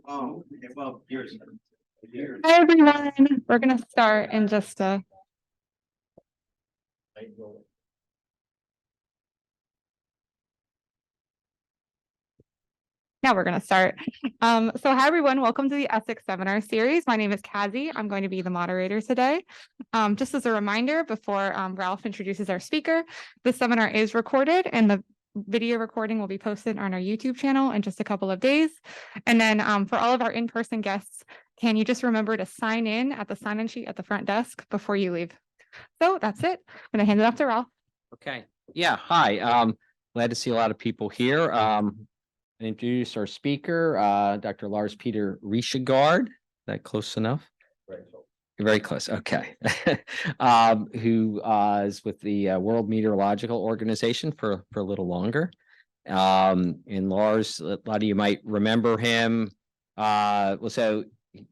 Oh, well, yours. Hi everyone, we're going to start in just a Now we're going to start. So hi everyone, welcome to the Essex Seminar Series. My name is Kazi. I'm going to be the moderator today. Just as a reminder, before Ralph introduces our speaker, this seminar is recorded and the video recording will be posted on our YouTube channel in just a couple of days. And then for all of our in-person guests, can you just remember to sign in at the sign-in sheet at the front desk before you leave? So that's it. I'm going to hand it off to Ralph. Okay. Yeah. Hi. Glad to see a lot of people here. Introduce our speaker, Dr. Lars Peter Riishojgaard. That close enough? Very close. Okay. Who is with the World Meteorological Organization for a little longer. And Lars, a lot of you might remember him. So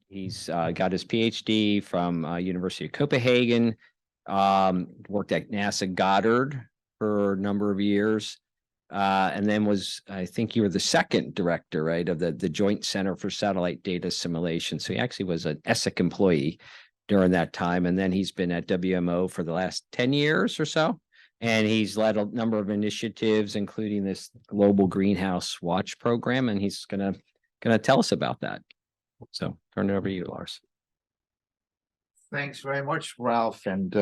he's got his PhD from University of Copenhagen. Worked at NASA Goddard for a number of years. And then I think you were the second director, right, of the Joint Center for Satellite Data Assimilation. So he actually was an ESSEC employee during that time. And then he's been at WMO for the last 10 years or so. And he's led a number of initiatives, including this Global Greenhouse Watch program. And he's gonna tell us about that. So turn it over to you, Lars. Thanks very much, Ralph. And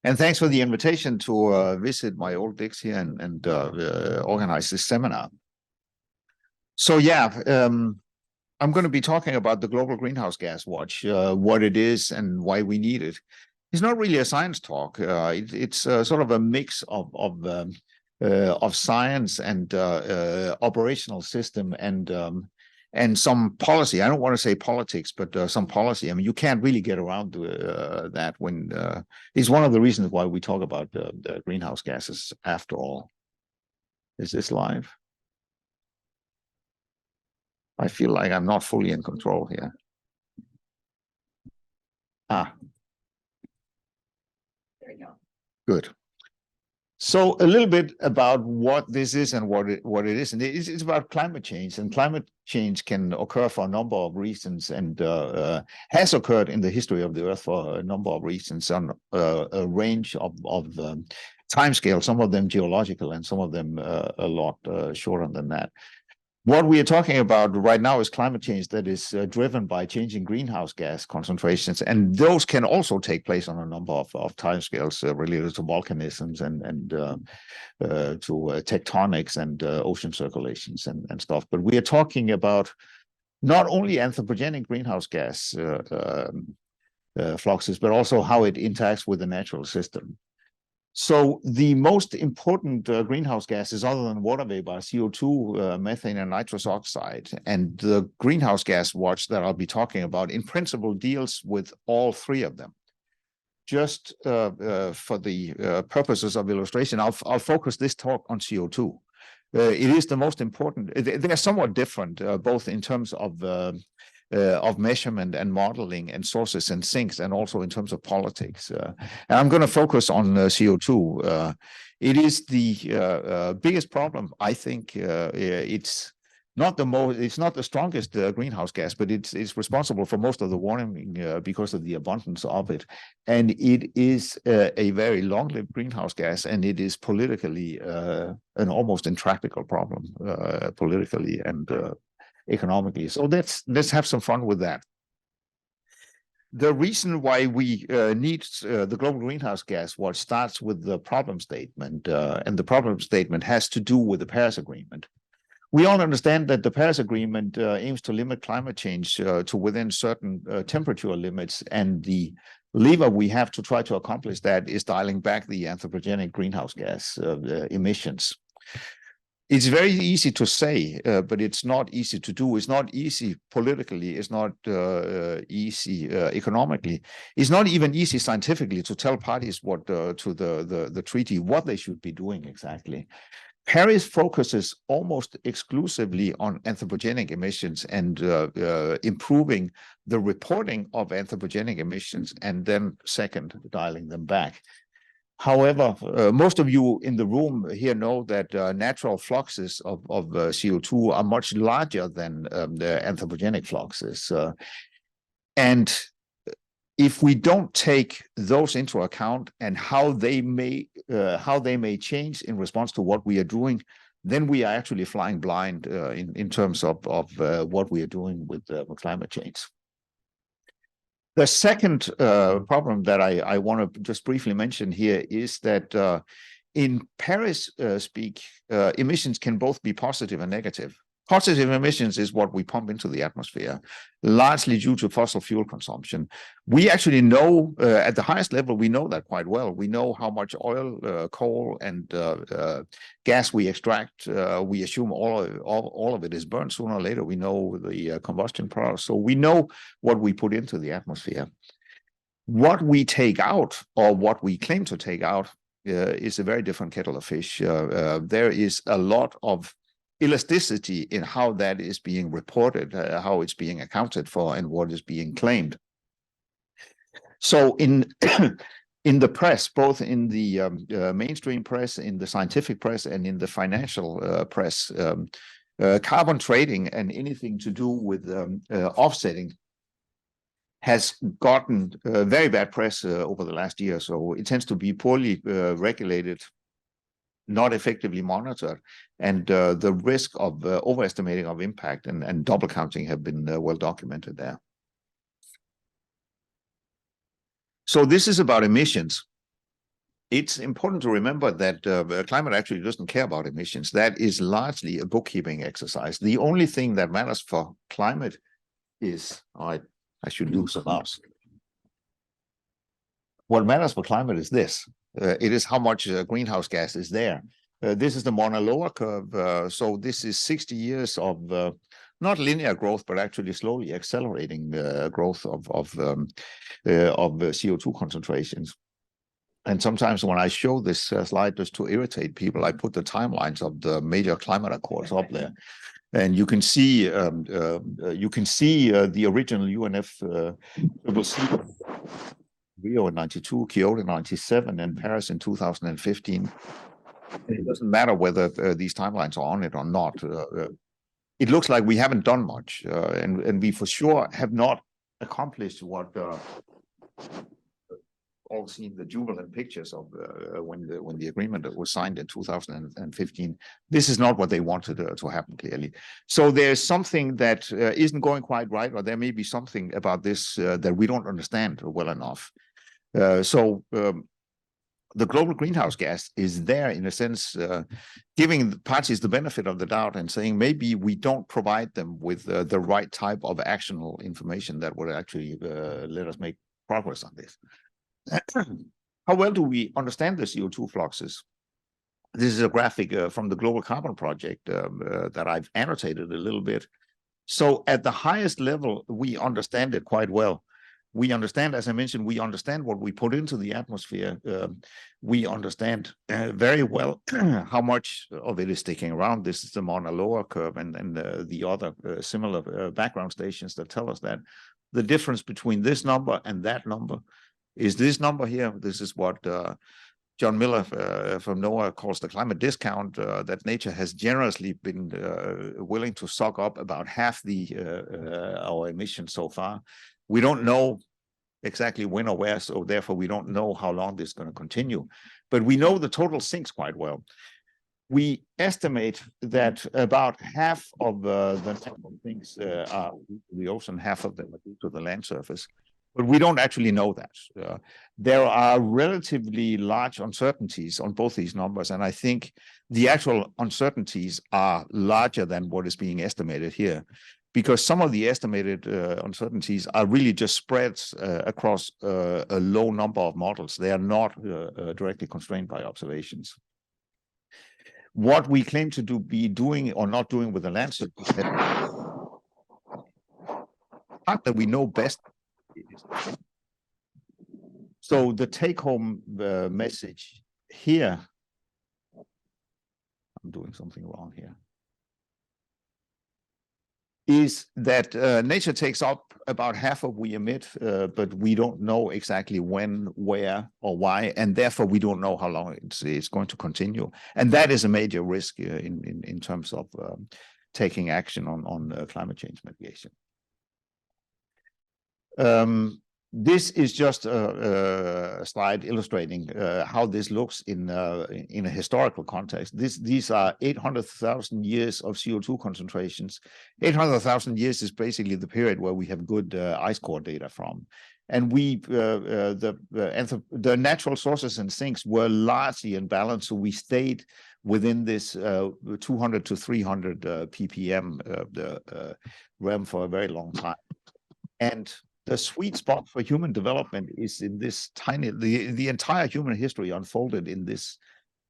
thanks for the invitation to visit my old digs here and organize this seminar. So yeah, I'm going to be talking about the Global Greenhouse Gas Watch, what it is and why we need it. It's not really a science talk. It's sort of a mix of science and operational system and some policy. I don't want to say politics, but some policy. I mean, you can't really get around that when it's one of the reasons why we talk about the greenhouse gases after all. Is this live? I feel like I'm not fully in control here. There you go. Good. So a little bit about what this is and what it isn't. It's about climate change, and climate change can occur for a number of reasons, and has occurred in the history of the Earth for a number of reasons on a range of timescales. Some of them geological, and some of them a lot shorter than that. What we are talking about right now is climate change that is driven by changing greenhouse gas concentrations, and those can also take place on a number of timescales related to volcanisms and to tectonics and ocean circulations and stuff. But we are talking about not only anthropogenic greenhouse gas fluxes, but also how it interacts with the natural system. So the most important greenhouse gases other than water vapor are CO2, methane, and nitrous oxide. And the greenhouse gas watch that I'll be talking about in principle deals with all three of them. Just for the purposes of illustration, I'll focus this talk on CO2. It is the most important. They're somewhat different, both in terms of measurement and modeling and sources and sinks, and also in terms of politics. And I'm going to focus on CO2. It is the biggest problem. I think it's not the strongest greenhouse gas, but it's responsible for most of the warming because of the abundance of it. And it is a very long-lived greenhouse gas, and it is politically an almost intractable problem politically and economically. So let's have some fun with that. The reason why we need the Global Greenhouse Gas Watch starts with the problem statement, and the problem statement has to do with the Paris Agreement. We all understand that the Paris Agreement aims to limit climate change to within certain temperature limits, and the lever we have to try to accomplish that is dialing back the anthropogenic greenhouse gas emissions. It's very easy to say, but it's not easy to do. It's not easy politically. It's not easy economically. It's not even easy scientifically to tell parties what to the treaty what they should be doing exactly. Paris focuses almost exclusively on anthropogenic emissions and improving the reporting of anthropogenic emissions, and then second, dialing them back. However, most of you in the room here know that natural fluxes of CO2 are much larger than the anthropogenic fluxes. And if we don't take those into account and how they may change in response to what we are doing, then we are actually flying blind in terms of what we are doing with climate change. The second problem that I want to just briefly mention here is that in Paris speak, emissions can both be positive and negative. Positive emissions is what we pump into the atmosphere, largely due to fossil fuel consumption. We actually know at the highest level, we know that quite well. We know how much oil, coal, and gas we extract. We assume all of it is burned sooner or later. We know the combustion products. So we know what we put into the atmosphere. What we take out, or what we claim to take out, is a very different kettle of fish. There is a lot of elasticity in how that is being reported, how it's being accounted for, and what is being claimed. So in the press, both in the mainstream press, in the scientific press, and in the financial press, carbon trading and anything to do with offsetting has gotten very bad press over the last year. So it tends to be poorly regulated, not effectively monitored, and the risk of overestimating of impact and double counting have been well documented there. So this is about emissions. It's important to remember that climate actually doesn't care about emissions. That is largely a bookkeeping exercise. The only thing that matters for climate is, I should lose a mouse. What matters for climate is this. It is how much greenhouse gas is there. This is the Mauna Loa curve. So this is 60 years of not linear growth, but actually slowly accelerating growth of CO2 concentrations. And sometimes when I show this slide just to irritate people, I put the timelines of the major climate accords up there. And you can see the original UNFCCC, Rio in 92, Kyoto in 97, and Paris in 2015. It doesn't matter whether these timelines are on it or not. It looks like we haven't done much, and we for sure have not accomplished what all seen the jubilant pictures of when the agreement was signed in 2015. This is not what they wanted to happen, clearly. So there's something that isn't going quite right, or there may be something about this that we don't understand well enough. The global greenhouse gas is there in a sense, giving the parties the benefit of the doubt and saying maybe we don't provide them with the right type of actionable information that would actually let us make progress on this. How well do we understand the CO2 fluxes? This is a graphic from the Global Carbon Project that I've annotated a little bit. So at the highest level, we understand it quite well. We understand, as I mentioned, we understand what we put into the atmosphere. We understand very well how much of it is sticking around. This is the Mauna Loa curve and the other similar background stations that tell us that. The difference between this number and that number is this number here. This is what John Miller from NOAA calls the climate discount, that nature has generously been willing to suck up about half our emissions so far. We don't know exactly when or where, so therefore we don't know how long this is going to continue. But we know the total sinks quite well. We estimate that about half of the things are the ocean, half of them are due to the land surface. But we don't actually know that. There are relatively large uncertainties on both these numbers, and I think the actual uncertainties are larger than what is being estimated here, because some of the estimated uncertainties are really just spreads across a low number of models. They are not directly constrained by observations. What we claim to be doing or not doing with the land surface, the part that we know best. So the take-home message here, I'm doing something wrong here, is that nature takes up about half of we emit, but we don't know exactly when, where, or why, and therefore we don't know how long it's going to continue. And that is a major risk in terms of taking action on climate change mitigation. This is just a slide illustrating how this looks in a historical context. These are 800,000 years of CO2 concentrations. 800,000 years is basically the period where we have good ice core data from. And the natural sources and sinks were largely in balance, so we stayed within this 200 to 300 ppm realm for a very long time. And the sweet spot for human development is in this tiny, the entire human history unfolded in this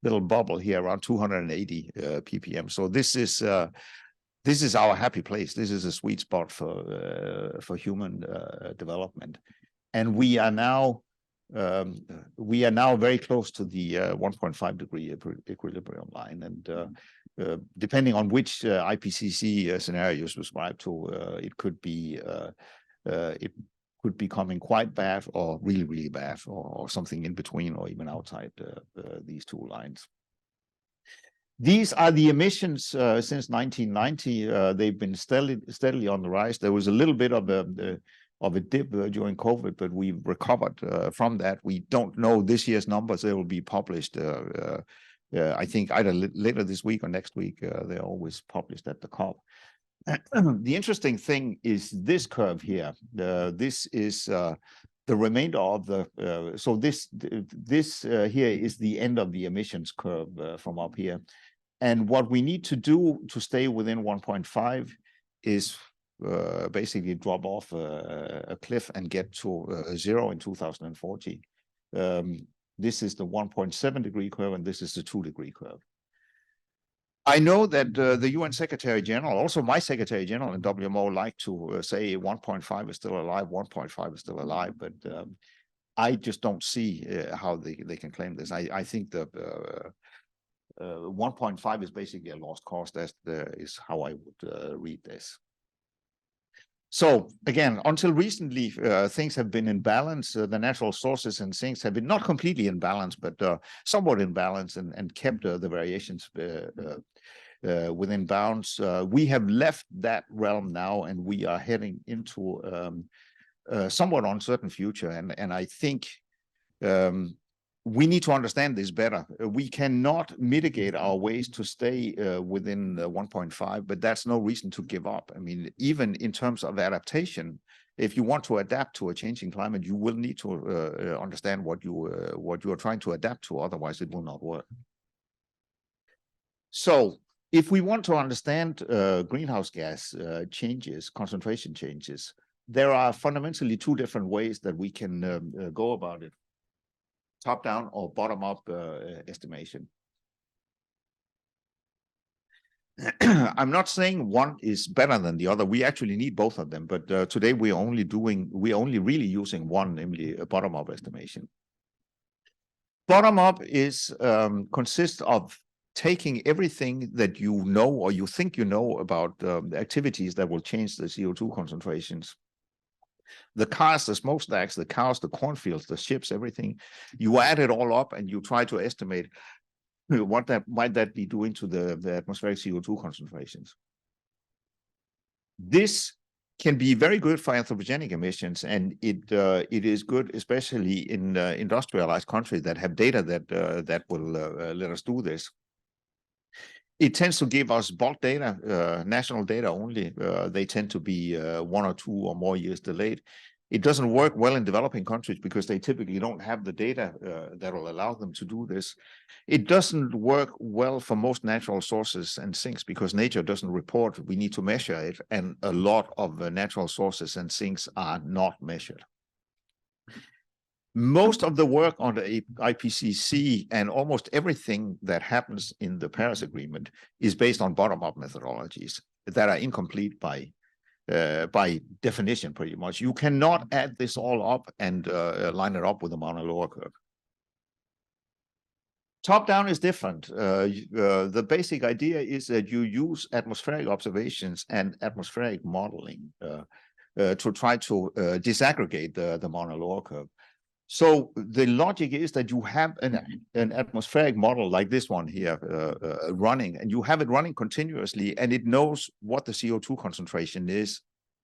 little bubble here around 280 ppm. So this is our happy place. This is a sweet spot for human development, and we are now very close to the 1.5 degree equilibrium line, and depending on which IPCC scenario you subscribe to, it could be coming quite bad or really, really bad, or something in between, or even outside these two lines. These are the emissions since 1990. They've been steadily on the rise. There was a little bit of a dip during COVID, but we've recovered from that. We don't know this year's numbers. They will be published, I think, either later this week or next week. They're always published at the COP. The interesting thing is this curve here. This is the remainder of the. So this here is the end of the emissions curve from up here, and what we need to do to stay within 1.5 is basically drop off a cliff and get to 0 in 2040. This is the 1.7 degree curve, and this is the 2 degree curve. I know that the UN Secretary General, also my Secretary General in WMO, like to say 1.5 is still alive, 1.5 is still alive, but I just don't see how they can claim this. I think that 1.5 is basically a lost cause. That is how I would read this. So again, until recently, things have been in balance. The natural sources and sinks have been not completely in balance, but somewhat in balance, and kept the variations within bounds. We have left that realm now, and we are heading into a somewhat uncertain future. And I think we need to understand this better. We cannot mitigate our ways to stay within 1.5, but that's no reason to give up. I mean, even in terms of adaptation, if you want to adapt to a changing climate, you will need to understand what you are trying to adapt to. Otherwise, it will not work. So, if we want to understand greenhouse gas changes, concentration changes, there are fundamentally two different ways that we can go about it. Top-down or bottom-up estimation. I'm not saying one is better than the other. We actually need both of them, but today we're only really using one, namely a bottom-up estimation. Bottom-up is consists of taking everything that you know or you think you know about the activities that will change the CO2 concentrations. The cars, the smokestacks, the cows, the cornfields, the ships, everything. You add it all up and you try to estimate what that might be doing to the atmospheric CO2 concentrations. This can be very good for anthropogenic emissions, and it is good especially in industrialized countries that have data that will let us do this. It tends to give us bulk data, national data only. They tend to be 1 or 2 or more years delayed. It doesn't work well in developing countries because they typically don't have the data that will allow them to do this. It doesn't work well for most natural sources and sinks because nature doesn't report. We need to measure it, and a lot of natural sources and sinks are not measured. Most of the work on the IPCC and almost everything that happens in the Paris Agreement is based on bottom-up methodologies that are incomplete by definition, pretty much. You cannot add this all up and line it up with the Mauna Loa curve. Top down is different. The basic idea is that you use atmospheric observations and atmospheric modeling to try to disaggregate the monolaw curve. So the logic is that you have an atmospheric model like this one here running, and you have it running continuously, and it knows what the CO2 concentration is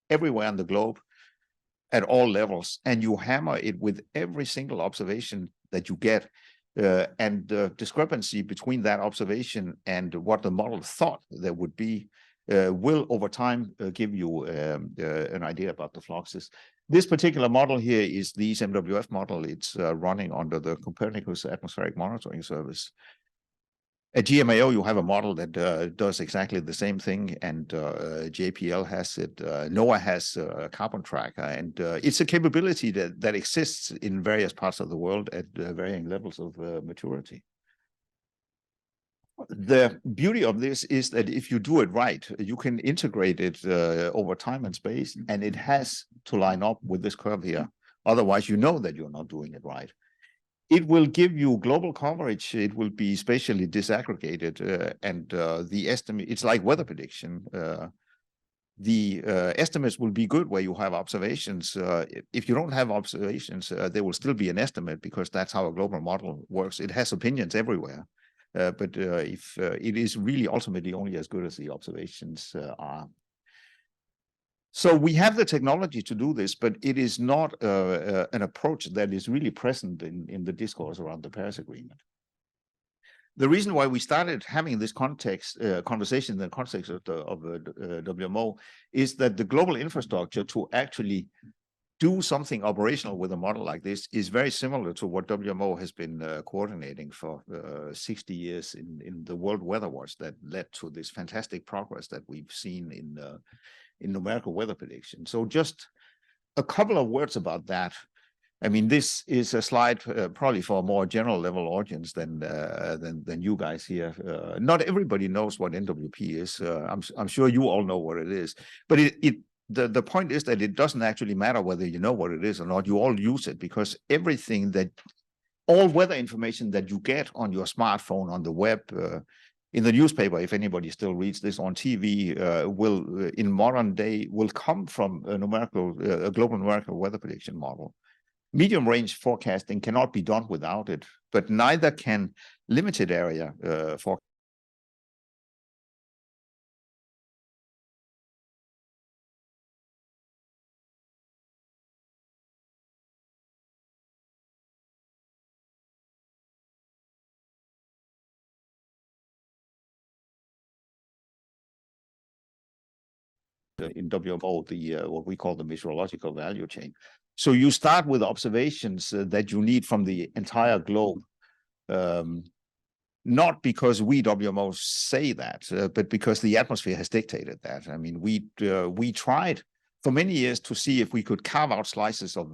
everywhere on the globe at all levels, and you hammer it with every single observation that you get. And the discrepancy between that observation and what the model thought there would be will over time give you an idea about the fluxes. This particular model here is the SMWF model. It's running under the Copernicus Atmospheric Monitoring Service. At GMAO, you have a model that does exactly the same thing, and JPL has it. NOAA has Carbon Tracker, and it's a capability that exists in various parts of the world at varying levels of maturity. The beauty of this is that if you do it right, you can integrate it over time and space, and it has to line up with this curve here. Otherwise, you know that you're not doing it right. It will give you global coverage. It will be spatially disaggregated, and the estimate, it's like weather prediction. The estimates will be good where you have observations. If you don't have observations, there will still be an estimate, because that's how a global model works. It has opinions everywhere. But if it is really ultimately only as good as the observations are. So we have the technology to do this, but it is not an approach that is really present in the discourse around the Paris Agreement. The reason why we started having this conversation in the context of WMO is that the global infrastructure to actually do something operational with a model like this is very similar to what WMO has been coordinating for 60 years in the World Weather Watch that led to this fantastic progress that we've seen in numerical weather prediction. So just a couple of words about that. I mean, this is a slide probably for a more general level audience than you guys here. Not everybody knows what NWP is. I'm sure you all know what it is, but the point is that it doesn't actually matter whether you know what it is or not. You all use it, because everything all weather information that you get on your smartphone, on the web, in the newspaper, if anybody still reads this, on TV, will in modern day will come from a global numerical weather prediction model. Medium range forecasting cannot be done without it, but neither can limited area forecasting. In WMO, what we call the meteorological value chain. So you start with observations that you need from the entire globe, not because we WMO say that, but because the atmosphere has dictated that. I mean, we tried for many years to see if we could carve out slices of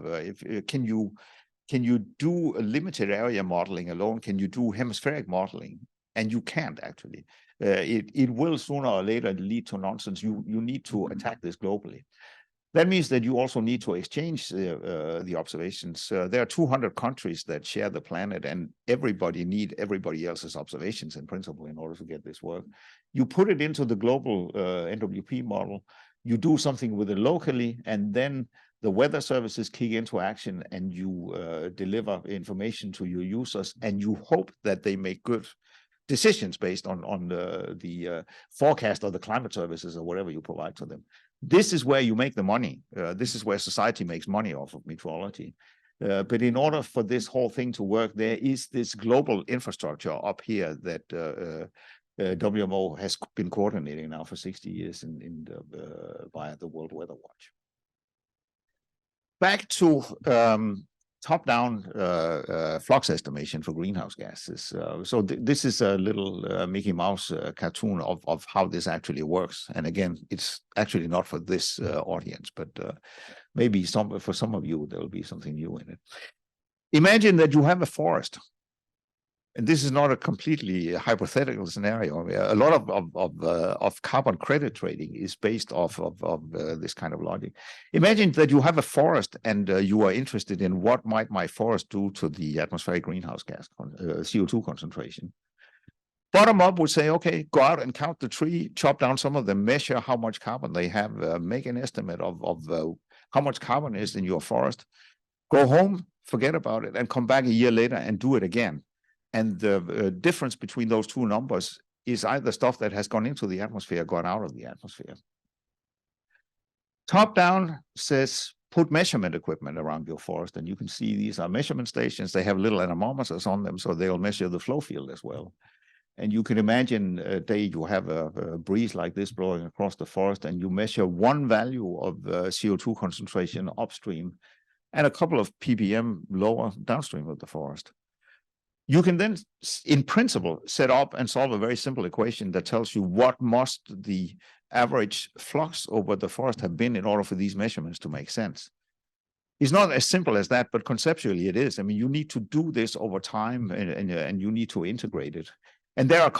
can you do a limited area modeling alone? Can you do hemispheric modeling? And you can't actually. It will sooner or later lead to nonsense. You need to attack this globally. That means that you also need to exchange the observations. There are 200 countries that share the planet, and everybody needs everybody else's observations in principle in order to get this work. You put it into the global NWP model, you do something with it locally, and then the weather services kick into action, and you deliver information to your users, and you hope that they make good decisions based on the forecast of the climate services or whatever you provide to them. This is where you make the money. This is where society makes money off of meteorology. But in order for this whole thing to work, there is this global infrastructure up here that WMO has been coordinating now for 60 years via the World Weather Watch. Back to top-down flux estimation for greenhouse gases. So this is a little Mickey Mouse cartoon of how this actually works. And again, it's actually not for this audience, but maybe for some of you, there will be something new in it. Imagine that you have a forest. and this is not a completely hypothetical scenario. A lot of carbon credit trading is based off of this kind of logic. Imagine that you have a forest and you are interested in what might my forest do to the atmospheric greenhouse gas CO2 concentration. Bottom up would say, okay, go out and count the tree, chop down some of them, measure how much carbon they have, make an estimate of how much carbon is in your forest, go home, forget about it, and come back a year later and do it again. And the difference between those two numbers is either stuff that has gone into the atmosphere, gone out of the atmosphere. Top down says, put measurement equipment around your forest, and you can see these are measurement stations. They have little anemometers on them, so they'll measure the flow field as well. And you can imagine a day you have a breeze like this blowing across the forest, and you measure one value of CO2 concentration upstream and a couple of ppm lower downstream of the forest. You can then, in principle, set up and solve a very simple equation that tells you what must the average flux over the forest have been in order for these measurements to make sense. It's not as simple as that, but conceptually it is. I mean, you need to do this over time, and you need to integrate it. And there are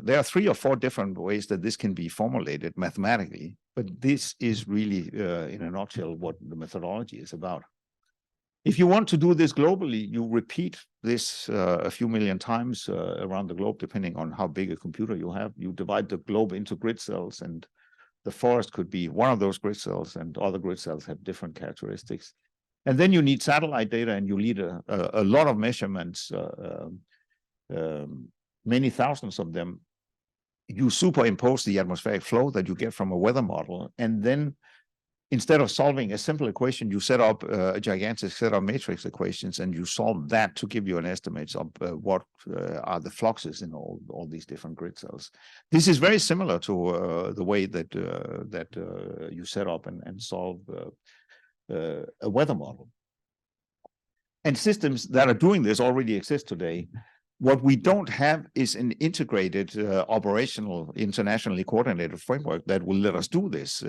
there are 3 or 4 different ways that this can be formulated mathematically, but this is really, in a nutshell, what the methodology is about. If you want to do this globally, you repeat this a few million times around the globe, depending on how big a computer you have. You divide the globe into grid cells, and the forest could be one of those grid cells, and other grid cells have different characteristics. And then you need satellite data, and you need a lot of measurements, many thousands of them. You superimpose the atmospheric flow that you get from a weather model, and then instead of solving a simple equation, you set up a gigantic set of matrix equations, and you solve that to give you an estimate of what are the fluxes in all these different grid cells. This is very similar to the way that you set up and solve a weather model. And systems that are doing this already exist today. What we don't have is an integrated, operational, internationally coordinated framework that will let us do this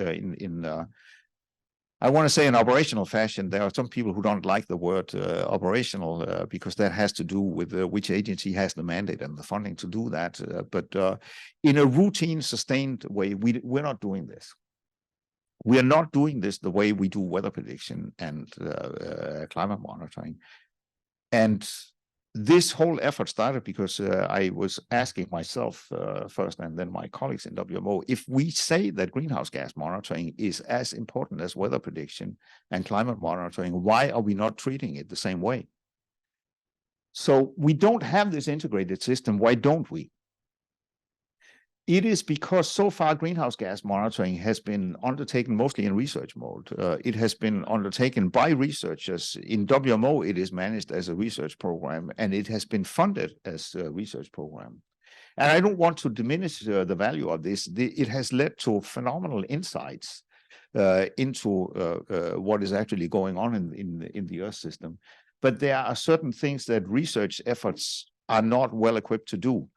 I want to say in operational fashion. There are some people who don't like the word operational because that has to do with which agency has the mandate and the funding to do that. But in a routine, sustained way, we're not doing this. We are not doing this the way we do weather prediction and climate monitoring. And this whole effort started because I was asking myself first, and then my colleagues in WMO, if we say that greenhouse gas monitoring is as important as weather prediction and climate monitoring, why are we not treating it the same way? So we don't have this integrated system. Why don't we? It is because so far greenhouse gas monitoring has been undertaken mostly in research mode. It has been undertaken by researchers. In WMO, it is managed as a research program, and it has been funded as a research program. And I don't want to diminish the value of this. It has led to phenomenal insights into what is actually going on in the Earth system. But there are certain things that research efforts are not well equipped to do.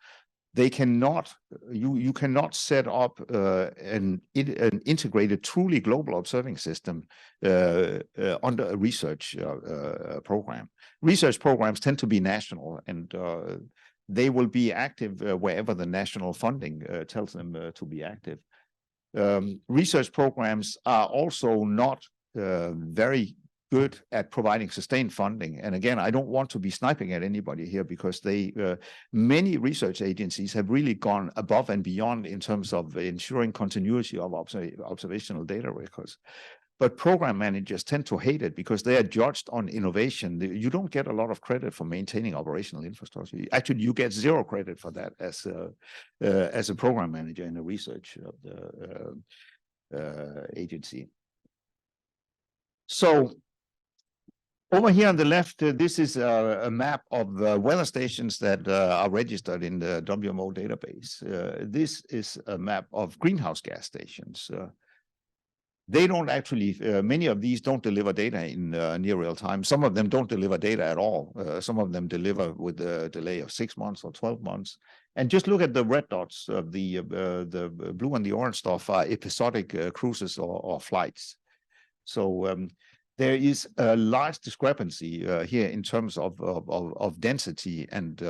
They cannot, you cannot set up an integrated, truly global observing system under a research program. Research programs tend to be national, and they will be active wherever the national funding tells them to be active. Research programs are also not very good at providing sustained funding. And again, I don't want to be sniping at anybody here, because many research agencies have really gone above and beyond in terms of ensuring continuity of observational data records. But program managers tend to hate it because they are judged on innovation. You don't get a lot of credit for maintaining operational infrastructure. Actually, you get zero credit for that as a program manager in a research agency. So over here on the left, this is a map of weather stations that are registered in the WMO database. This is a map of greenhouse gas stations. They don't actually, many of these don't deliver data in near real time. Some of them don't deliver data at all. Some of them deliver with a delay of 6 months or 12 months. And just look at the red dots. The blue and the orange stuff are episodic cruises or flights. So there is a large discrepancy here in terms of density, and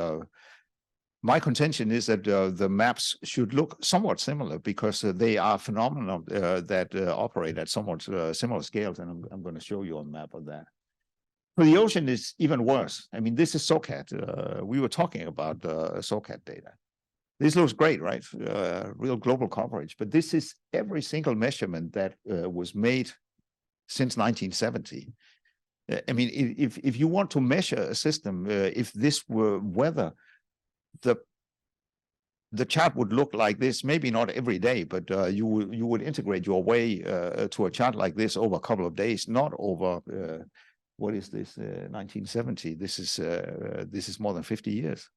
my contention is that the maps should look somewhat similar because they are phenomena that operate at somewhat similar scales, and I'm going to show you a map of that. For the ocean, is even worse. I mean, this is SOCAT. We were talking about SOCAT data. This looks great, right? Real global coverage, but this is every single measurement that was made since 1970. I mean, if you want to measure a system, if this were weather, the chart would look like this. Maybe not every day, but you would integrate your way to a chart like this over a couple of days, not over what is this? 1970. This is more than 50 years.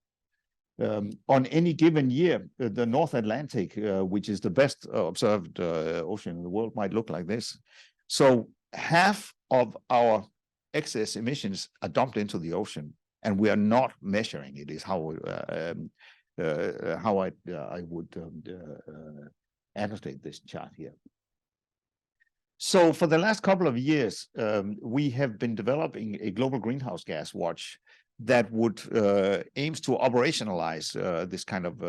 On any given year, the North Atlantic, which is the best observed ocean in the world, might look like this. So half of our excess emissions are dumped into the ocean, and we are not measuring it. Is how I would annotate this chart here. So for the last couple of years, we have been developing a global greenhouse gas watch that would aims to operationalize this kind of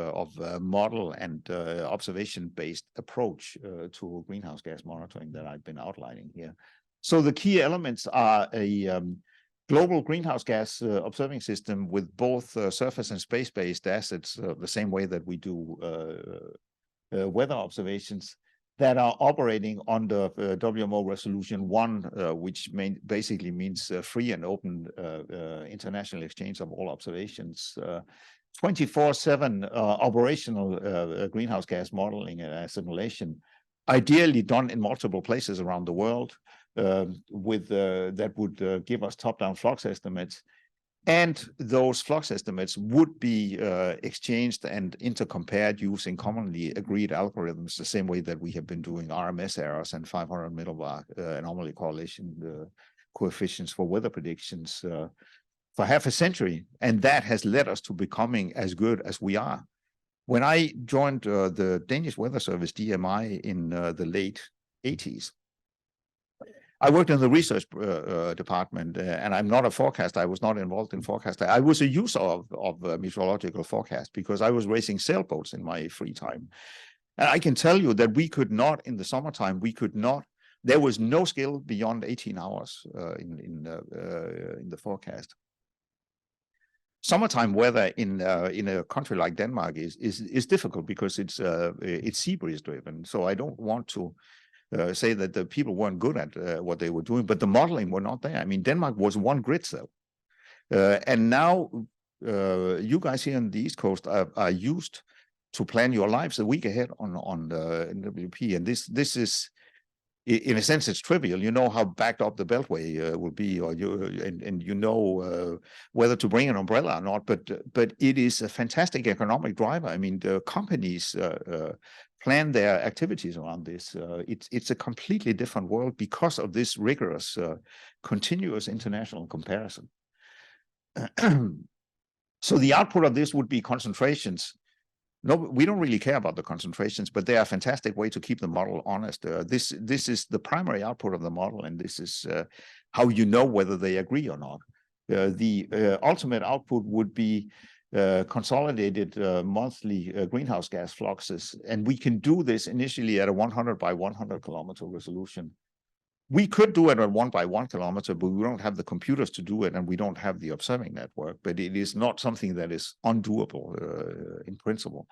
model and observation-based approach to greenhouse gas monitoring that I've been outlining here. So the key elements are a global greenhouse gas observing system with both surface and space-based assets, the same way that we do weather observations, that are operating under WMO Resolution 1, which basically means free and open international exchange of all observations. 24/7 operational greenhouse gas modeling and assimilation, ideally done in multiple places around the world, that would give us top-down flux estimates. And those flux estimates would be exchanged and intercompared using commonly agreed algorithms, the same way that we have been doing RMS errors and 500 millibar anomaly correlation coefficients for weather predictions for half a century. And that has led us to becoming as good as we are. When I joined the Danish Weather Service, DMI, in the late 80s, I worked in the research department, and I'm not a forecaster. I was not involved in forecasting. I was a user of meteorological forecast because I was racing sailboats in my free time. And I can tell you that we could not, in the summertime, there was no skill beyond 18 hours in the forecast. Summertime weather in a country like Denmark is difficult because it's sea breeze driven. So I don't want to say that the people weren't good at what they were doing, but the modeling were not there. I mean, Denmark was one grid cell. And now you guys here on the East Coast are used to plan your lives a week ahead on the NWP. And this is, in a sense, it's trivial. You know how backed up the Beltway will be, or you know whether to bring an umbrella or not. But it is a fantastic economic driver. I mean, the companies plan their activities around this. It's a completely different world because of this rigorous, continuous international comparison. So the output of this would be concentrations. No, we don't really care about the concentrations, but they are a fantastic way to keep the model honest. This is the primary output of the model, and this is how you know whether they agree or not. The ultimate output would be consolidated monthly greenhouse gas fluxes, and we can do this initially at a 100 by 100 kilometer resolution. We could do it at 1 by 1 kilometer, but we don't have the computers to do it, and we don't have the observing network. But it is not something that is undoable in principle.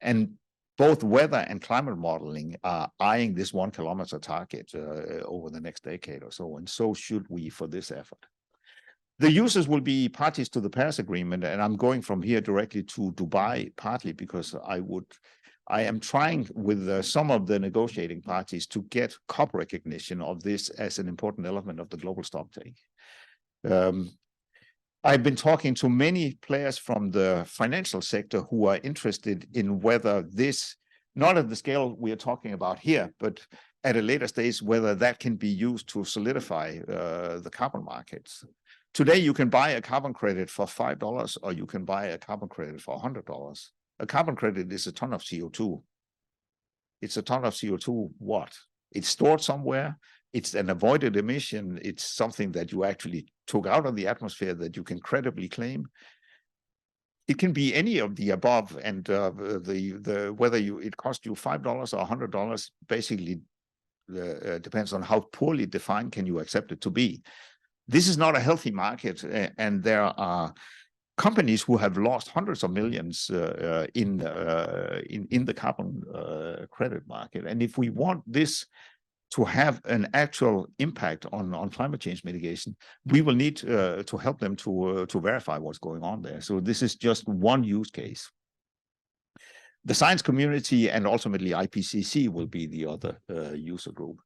And both weather and climate modeling are eyeing this 1 kilometer target over the next decade or so, and so should we for this effort. The users will be parties to the Paris Agreement, and I'm going from here directly to Dubai, partly because I am trying with some of the negotiating parties to get COP recognition of this as an important element of the global stocktake. I've been talking to many players from the financial sector who are interested in whether this, not at the scale we are talking about here, but at a later stage, whether that can be used to solidify the carbon markets. Today, you can buy a carbon credit for $5, or you can buy a carbon credit for $100. A carbon credit is a ton of CO2. It's a ton of CO2 what? It's stored somewhere. it's an avoided emission. It's something that you actually took out of the atmosphere that you can credibly claim. It can be any of the above, and whether it costs you $5 or $100 basically depends on how poorly defined can you accept it to be. This is not a healthy market, and there are companies who have lost hundreds of millions in the carbon credit market. And if we want this to have an actual impact on climate change mitigation, we will need to help them to verify what's going on there. So this is just one use case. The science community and ultimately IPCC will be the other user group.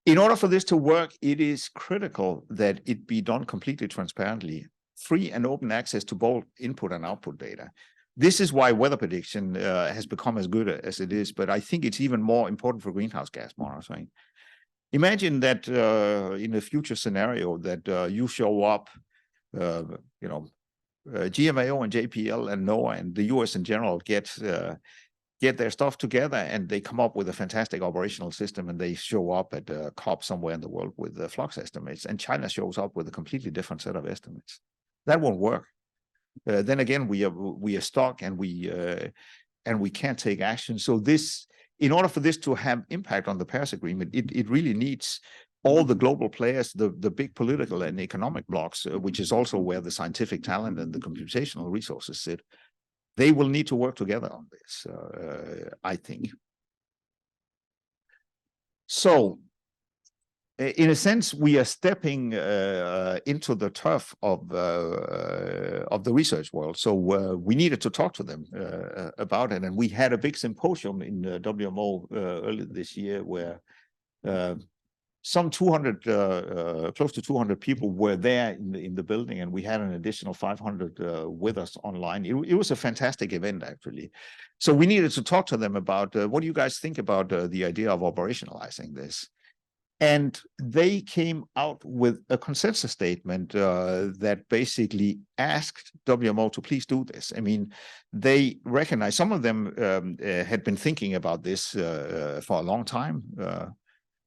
In order for this to work, it is critical that it be done completely transparently, free and open access to both input and output data. This is why weather prediction has become as good as it is, but I think it's even more important for greenhouse gas monitoring. Imagine that in a future scenario that you show up, GMAO and JPL and NOAA and the US in general get their stuff together and they come up with a fantastic operational system, and they show up at a COP somewhere in the world with the flux estimates, and China shows up with a completely different set of estimates. That won't work. Then again, we are stuck, and we can't take action. So in order for this to have impact on the Paris Agreement, it really needs all the global players, the big political and economic blocs, which is also where the scientific talent and the computational resources sit. They will need to work together on this, I think. So, in a sense, we are stepping into the turf of the research world. So we needed to talk to them about it, and we had a big symposium in WMO earlier this year where some 200, close to 200 people were there in the building, and we had an additional 500 with us online. It was a fantastic event, actually. So we needed to talk to them about what do you guys think about the idea of operationalizing this? And they came out with a consensus statement that basically asked WMO to please do this. I mean, they recognize, some of them had been thinking about this for a long time.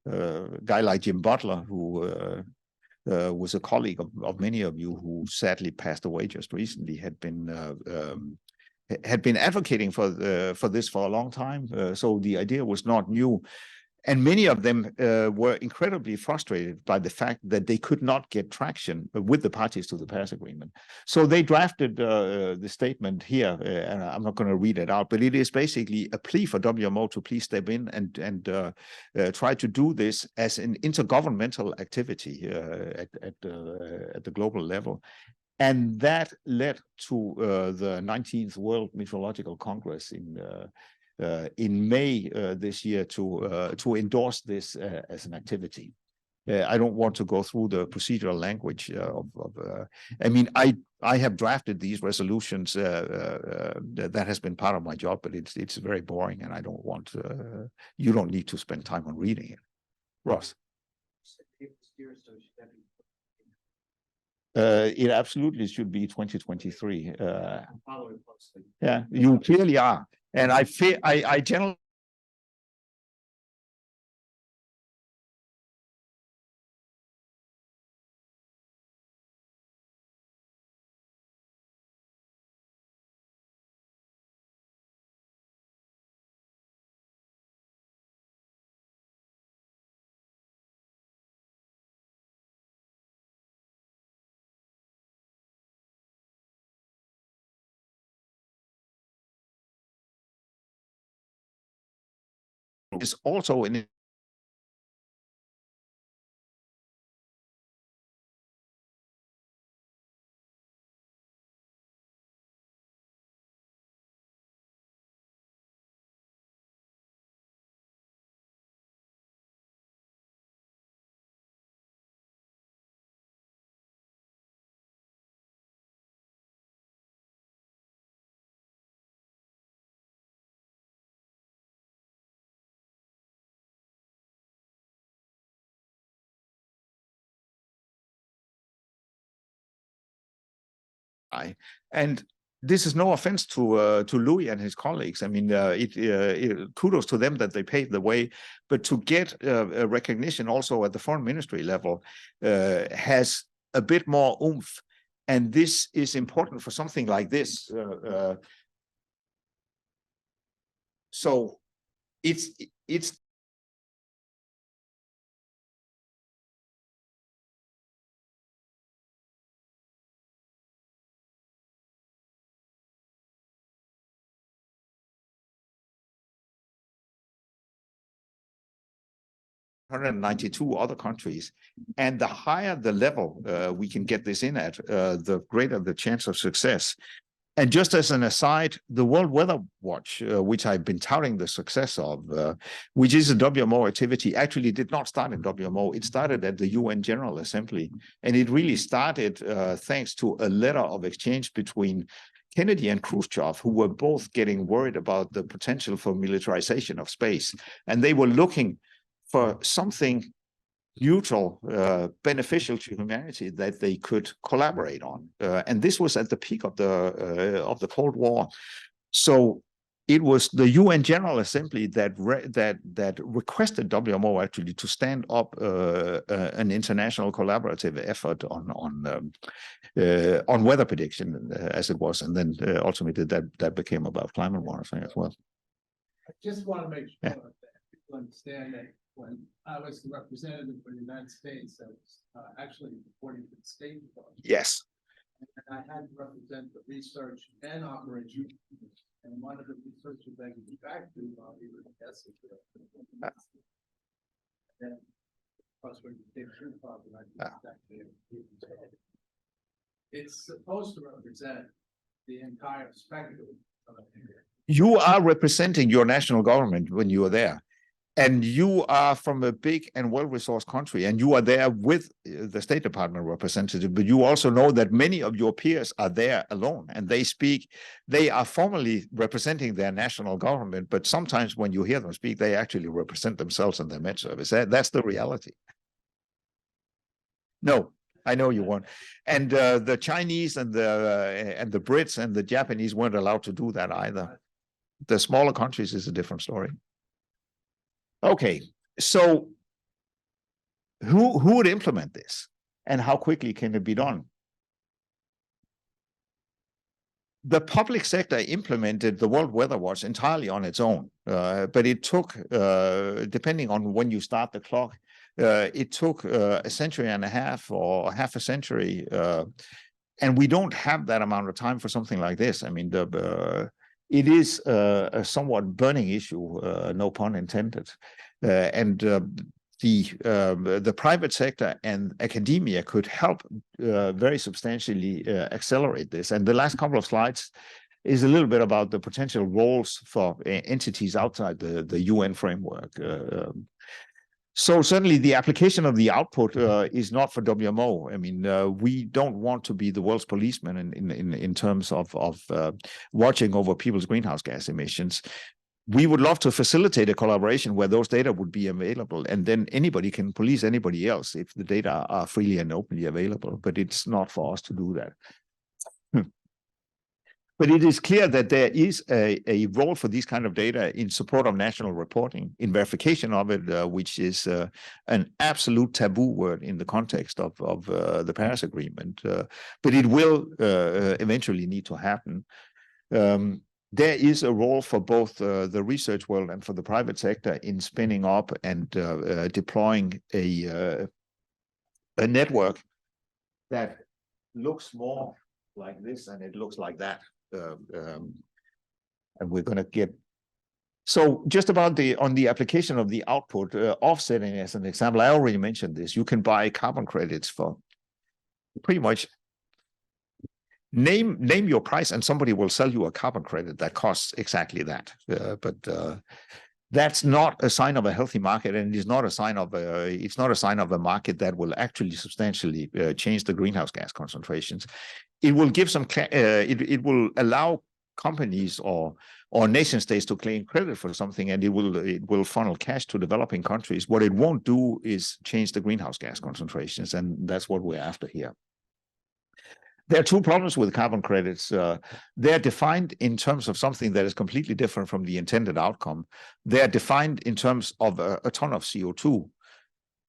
A guy like Jim Butler, who was a colleague of many of you, who sadly passed away just recently, had been advocating for this for a long time. So the idea was not new. And many of them were incredibly frustrated by the fact that they could not get traction with the parties to the Paris Agreement. So they drafted the statement here, and I'm not going to read it out, but it is basically a plea for WMO to please step in and try to do this as an intergovernmental activity at the global level. And that led to the 19th World Meteorological Congress in May this year to endorse this as an activity. I don't want to go through the procedural language I mean, I have drafted these resolutions that has been part of my job, but it's very boring, and I don't want you don't need to spend time on reading it. Ross. It absolutely should be 2023. Yeah, you clearly are. And I feel I generally is also an and this is no offense to Louis and his colleagues. I mean, kudos to them that they paved the way, but to get a recognition also at the foreign ministry level has a bit more oomph, and this is important for something like this. So it's 192 other countries. And the higher the level we can get this in at, the greater the chance of success. And just as an aside, the World Weather Watch, which I've been touting the success of, which is a WMO activity, actually did not start in WMO. It started at the UN General Assembly. And it really started thanks to a letter of exchange between Kennedy and Khrushchev, who were both getting worried about the potential for militarization of space. And they were looking for something neutral, beneficial to humanity that they could collaborate on, and this was at the peak of the Cold War. So it was the UN General Assembly that requested WMO actually to stand up an international collaborative effort on weather prediction, as it was, and then ultimately that became about climate monitoring as well. I just want to make sure that people understand that when I was the representative for the United States, I was actually reporting to the State Department. Yes. And I had to represent the research and operation. And one of the researchers I could be back to while we were testing. And then, of course, when you take your problem, it's supposed to represent the entire spectrum of it. You are representing your national government when you are there. And you are from a big and well-resourced country, and you are there with the State Department representative, but you also know that many of your peers are there alone, and they are formally representing their national government, but sometimes when you hear them speak, they actually represent themselves and their Met Service. That's the reality. No, I know you won't. And the Chinese and the Brits and the Japanese weren't allowed to do that either. The smaller countries is a different story. Okay, so who would implement this, and how quickly can it be done? The public sector implemented the World Weather Watch entirely on its own, but it took, depending on when you start the clock, it took a century and a half or half a century, and we don't have that amount of time for something like this. I mean, it is a somewhat burning issue, no pun intended, and the private sector and academia could help very substantially accelerate this. And the last couple of slides is a little bit about the potential roles for entities outside the UN framework. So certainly the application of the output is not for WMO. I mean, we don't want to be the world's policeman in terms of watching over people's greenhouse gas emissions. We would love to facilitate a collaboration where those data would be available, and then anybody can police anybody else if the data are freely and openly available, but it's not for us to do that. But it is clear that there is a role for these kind of data in support of national reporting, in verification of it, which is an absolute taboo word in the context of the Paris Agreement. But it will eventually need to happen. There is a role for both the research world and for the private sector in spinning up and deploying a network that looks more like this and it looks like that. And we're going to get so just about on the application of the output, offsetting as an example. I already mentioned this. You can buy carbon credits for pretty much name your price, and somebody will sell you a carbon credit that costs exactly that. But that's not a sign of a healthy market, and it's not a sign of a market that will actually substantially change the greenhouse gas concentrations. It will give some, it will allow companies or nation states to claim credit for something, and it will funnel cash to developing countries. What it won't do is change the greenhouse gas concentrations, and that's what we're after here. There are two problems with carbon credits. They're defined in terms of something that is completely different from the intended outcome. They're defined in terms of a ton of CO2,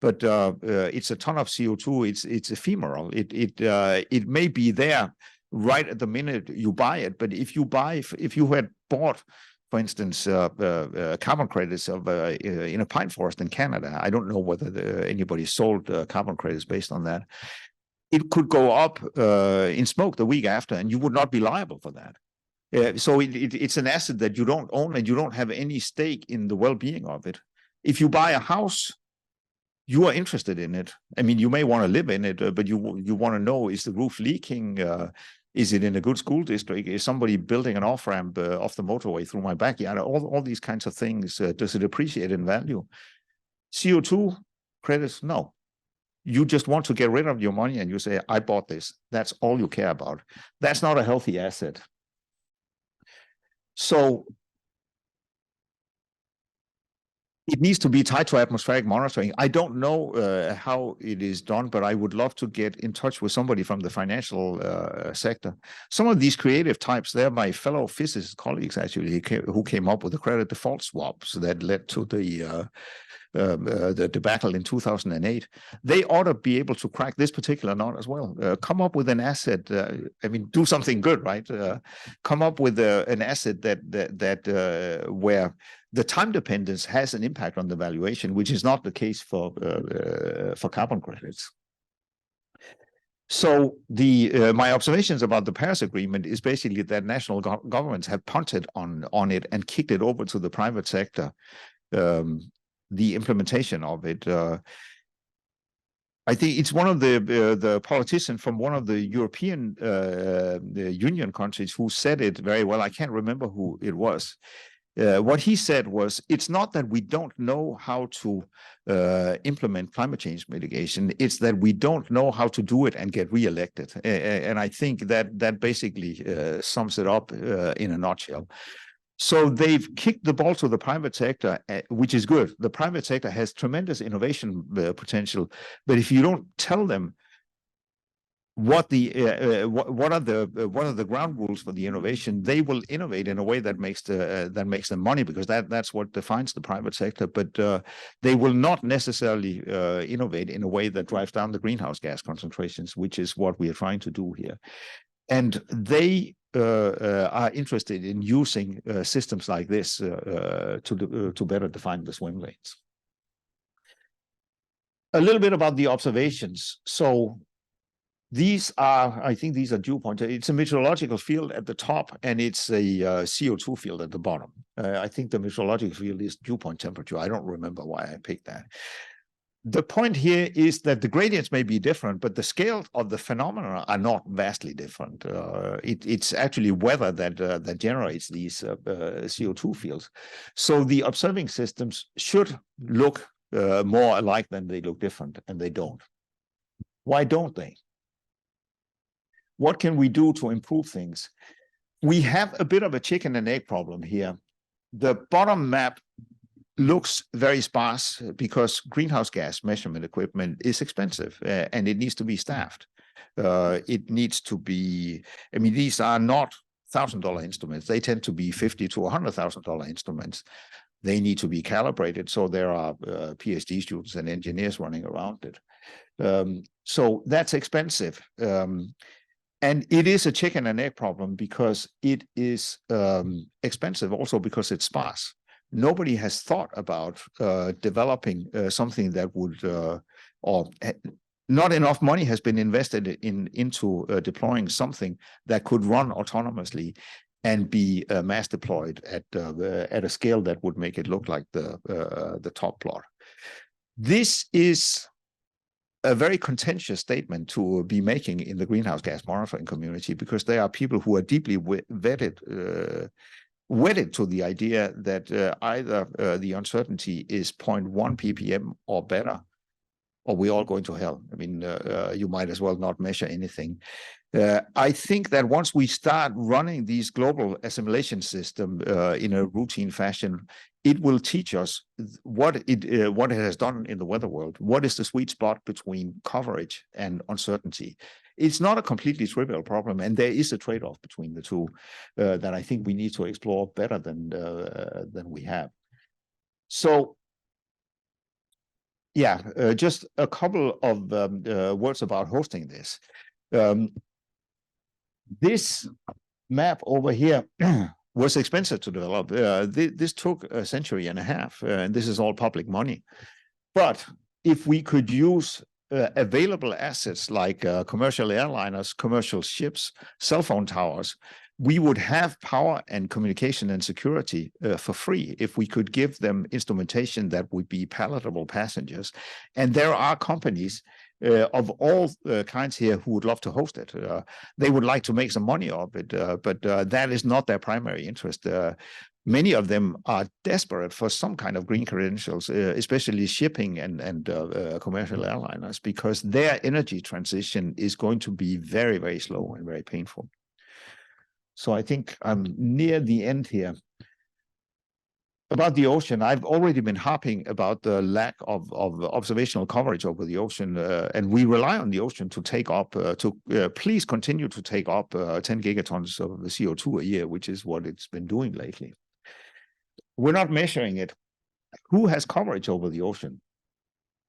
but it's a ton of CO2. It's ephemeral. It may be there right at the minute you buy it, but if you had bought, for instance, carbon credits in a pine forest in Canada, I don't know whether anybody sold carbon credits based on that. It could go up in smoke the week after, and you would not be liable for that. So it's an asset that you don't own, and you don't have any stake in the well-being of it. If you buy a house, you are interested in it. I mean, you may want to live in it, but you want to know, is the roof leaking? Is it in a good school district? Is somebody building an off-ramp off the motorway through my backyard? All these kinds of things. Does it appreciate in value? CO2 credits, no. You just want to get rid of your money and you say, I bought this. That's all you care about. That's not a healthy asset. So it needs to be tied to atmospheric monitoring. I don't know how it is done, but I would love to get in touch with somebody from the financial sector. Some of these creative types, they're my fellow physicist colleagues, actually, who came up with the credit default swaps that led to the debacle in 2008. They ought to be able to crack this particular nut as well. Come up with an asset. I mean, do something good, right? Come up with an asset that where the time dependence has an impact on the valuation, which is not the case for carbon credits. So my observations about the Paris Agreement is basically that national governments have punted on it and kicked it over to the private sector. The implementation of it. I think it's one of the politicians from one of the European Union countries who said it very well. I can't remember who it was. What he said was, it's not that we don't know how to implement climate change mitigation, it's that we don't know how to do it and get reelected. And I think that basically sums it up in a nutshell. So they've kicked the ball to the private sector, which is good. The private sector has tremendous innovation potential, but if you don't tell them what are the ground rules for the innovation, they will innovate in a way that makes them money, because that's what defines the private sector. But they will not necessarily innovate in a way that drives down the greenhouse gas concentrations, which is what we are trying to do here. And they are interested in using systems like this to better define the swim lanes. A little bit about the observations. So I think these are dew points. It's a meteorological field at the top, and it's a CO2 field at the bottom. I think the meteorological field is dew point temperature. I don't remember why I picked that. The point here is that the gradients may be different, but the scale of the phenomena are not vastly different. It's actually weather that generates these CO2 fields. So the observing systems should look more alike than they look different, and they don't. Why don't they? What can we do to improve things? We have a bit of a chicken and egg problem here. The bottom map looks very sparse because greenhouse gas measurement equipment is expensive and it needs to be staffed. It needs to be, I mean, these are not $1,000 instruments. They tend to be $50,000 to $100,000 instruments. They need to be calibrated. So there are PhD students and engineers running around it. So that's expensive. And it is a chicken and egg problem because it is expensive also because it's sparse. Nobody has thought about developing something that would, or not enough money has been invested into deploying something that could run autonomously and be mass deployed at a scale that would make it look like the top plot. This is a very contentious statement to be making in the greenhouse gas monitoring community, because there are people who are deeply wedded to the idea that either the uncertainty is 0.1 ppm or better, or we're all going to hell. I mean, you might as well not measure anything. I think that once we start running these global assimilation system in a routine fashion, it will teach us what it has done in the weather world. What is the sweet spot between coverage and uncertainty? It's not a completely trivial problem, and there is a trade-off between the two that I think we need to explore better than we have. So, yeah, just a couple of words about hosting this. This map over here was expensive to develop. This took a century and a half, and this is all public money. But if we could use available assets like commercial airliners, commercial ships, cell phone towers, we would have power and communication and security for free if we could give them instrumentation that would be palatable passengers. And there are companies of all kinds here who would love to host it. They would like to make some money off it, but that is not their primary interest. Many of them are desperate for some kind of green credentials, especially shipping and commercial airliners, because their energy transition is going to be very, very slow and very painful. So I think I'm near the end here. About the ocean, I've already been harping about the lack of observational coverage over the ocean, and we rely on the ocean to take up, please continue to take up 10 gigatons of CO2 a year, which is what it's been doing lately. We're not measuring it. Who has coverage over the ocean?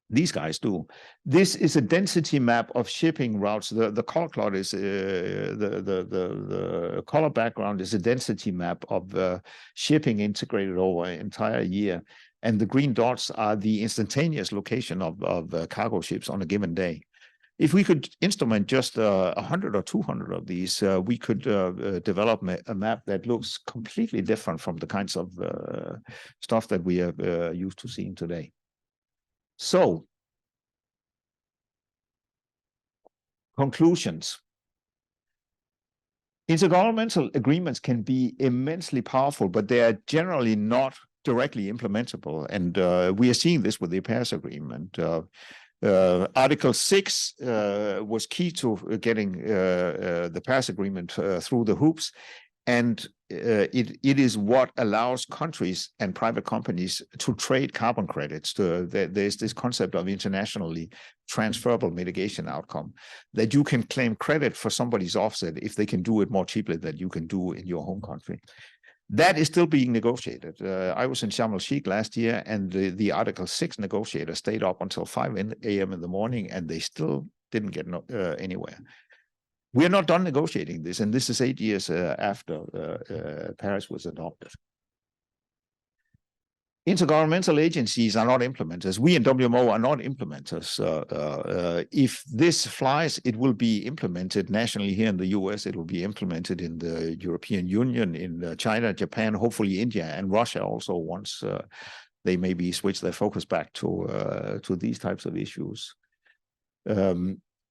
These guys do. This is a density map of shipping routes. The color cloud is the color background is a density map of shipping integrated over an entire year, and the green dots are the instantaneous location of cargo ships on a given day. If we could instrument just 100 or 200 of these, we could develop a map that looks completely different from the kinds of stuff that we are used to seeing today. So, conclusions. Intergovernmental agreements can be immensely powerful, but they are generally not directly implementable. And we are seeing this with the Paris Agreement. Article 6 was key to getting the Paris Agreement through the hoops. And it is what allows countries and private companies to trade carbon credits. There's this concept of internationally transferable mitigation outcome, that you can claim credit for somebody's offset if they can do it more cheaply than you can do in your home country. That is still being negotiated. I was in Sharm el-Sheikh last year, and the Article 6 negotiators stayed up until 5 a.m. in the morning, and they still didn't get anywhere. We're not done negotiating this, and this is 8 years after Paris was adopted. Intergovernmental agencies are not implementers. We in WMO are not implementers. If this flies, it will be implemented nationally here in the US. It will be implemented in the European Union, in China, Japan, hopefully India, and Russia also once they maybe switch their focus back to these types of issues.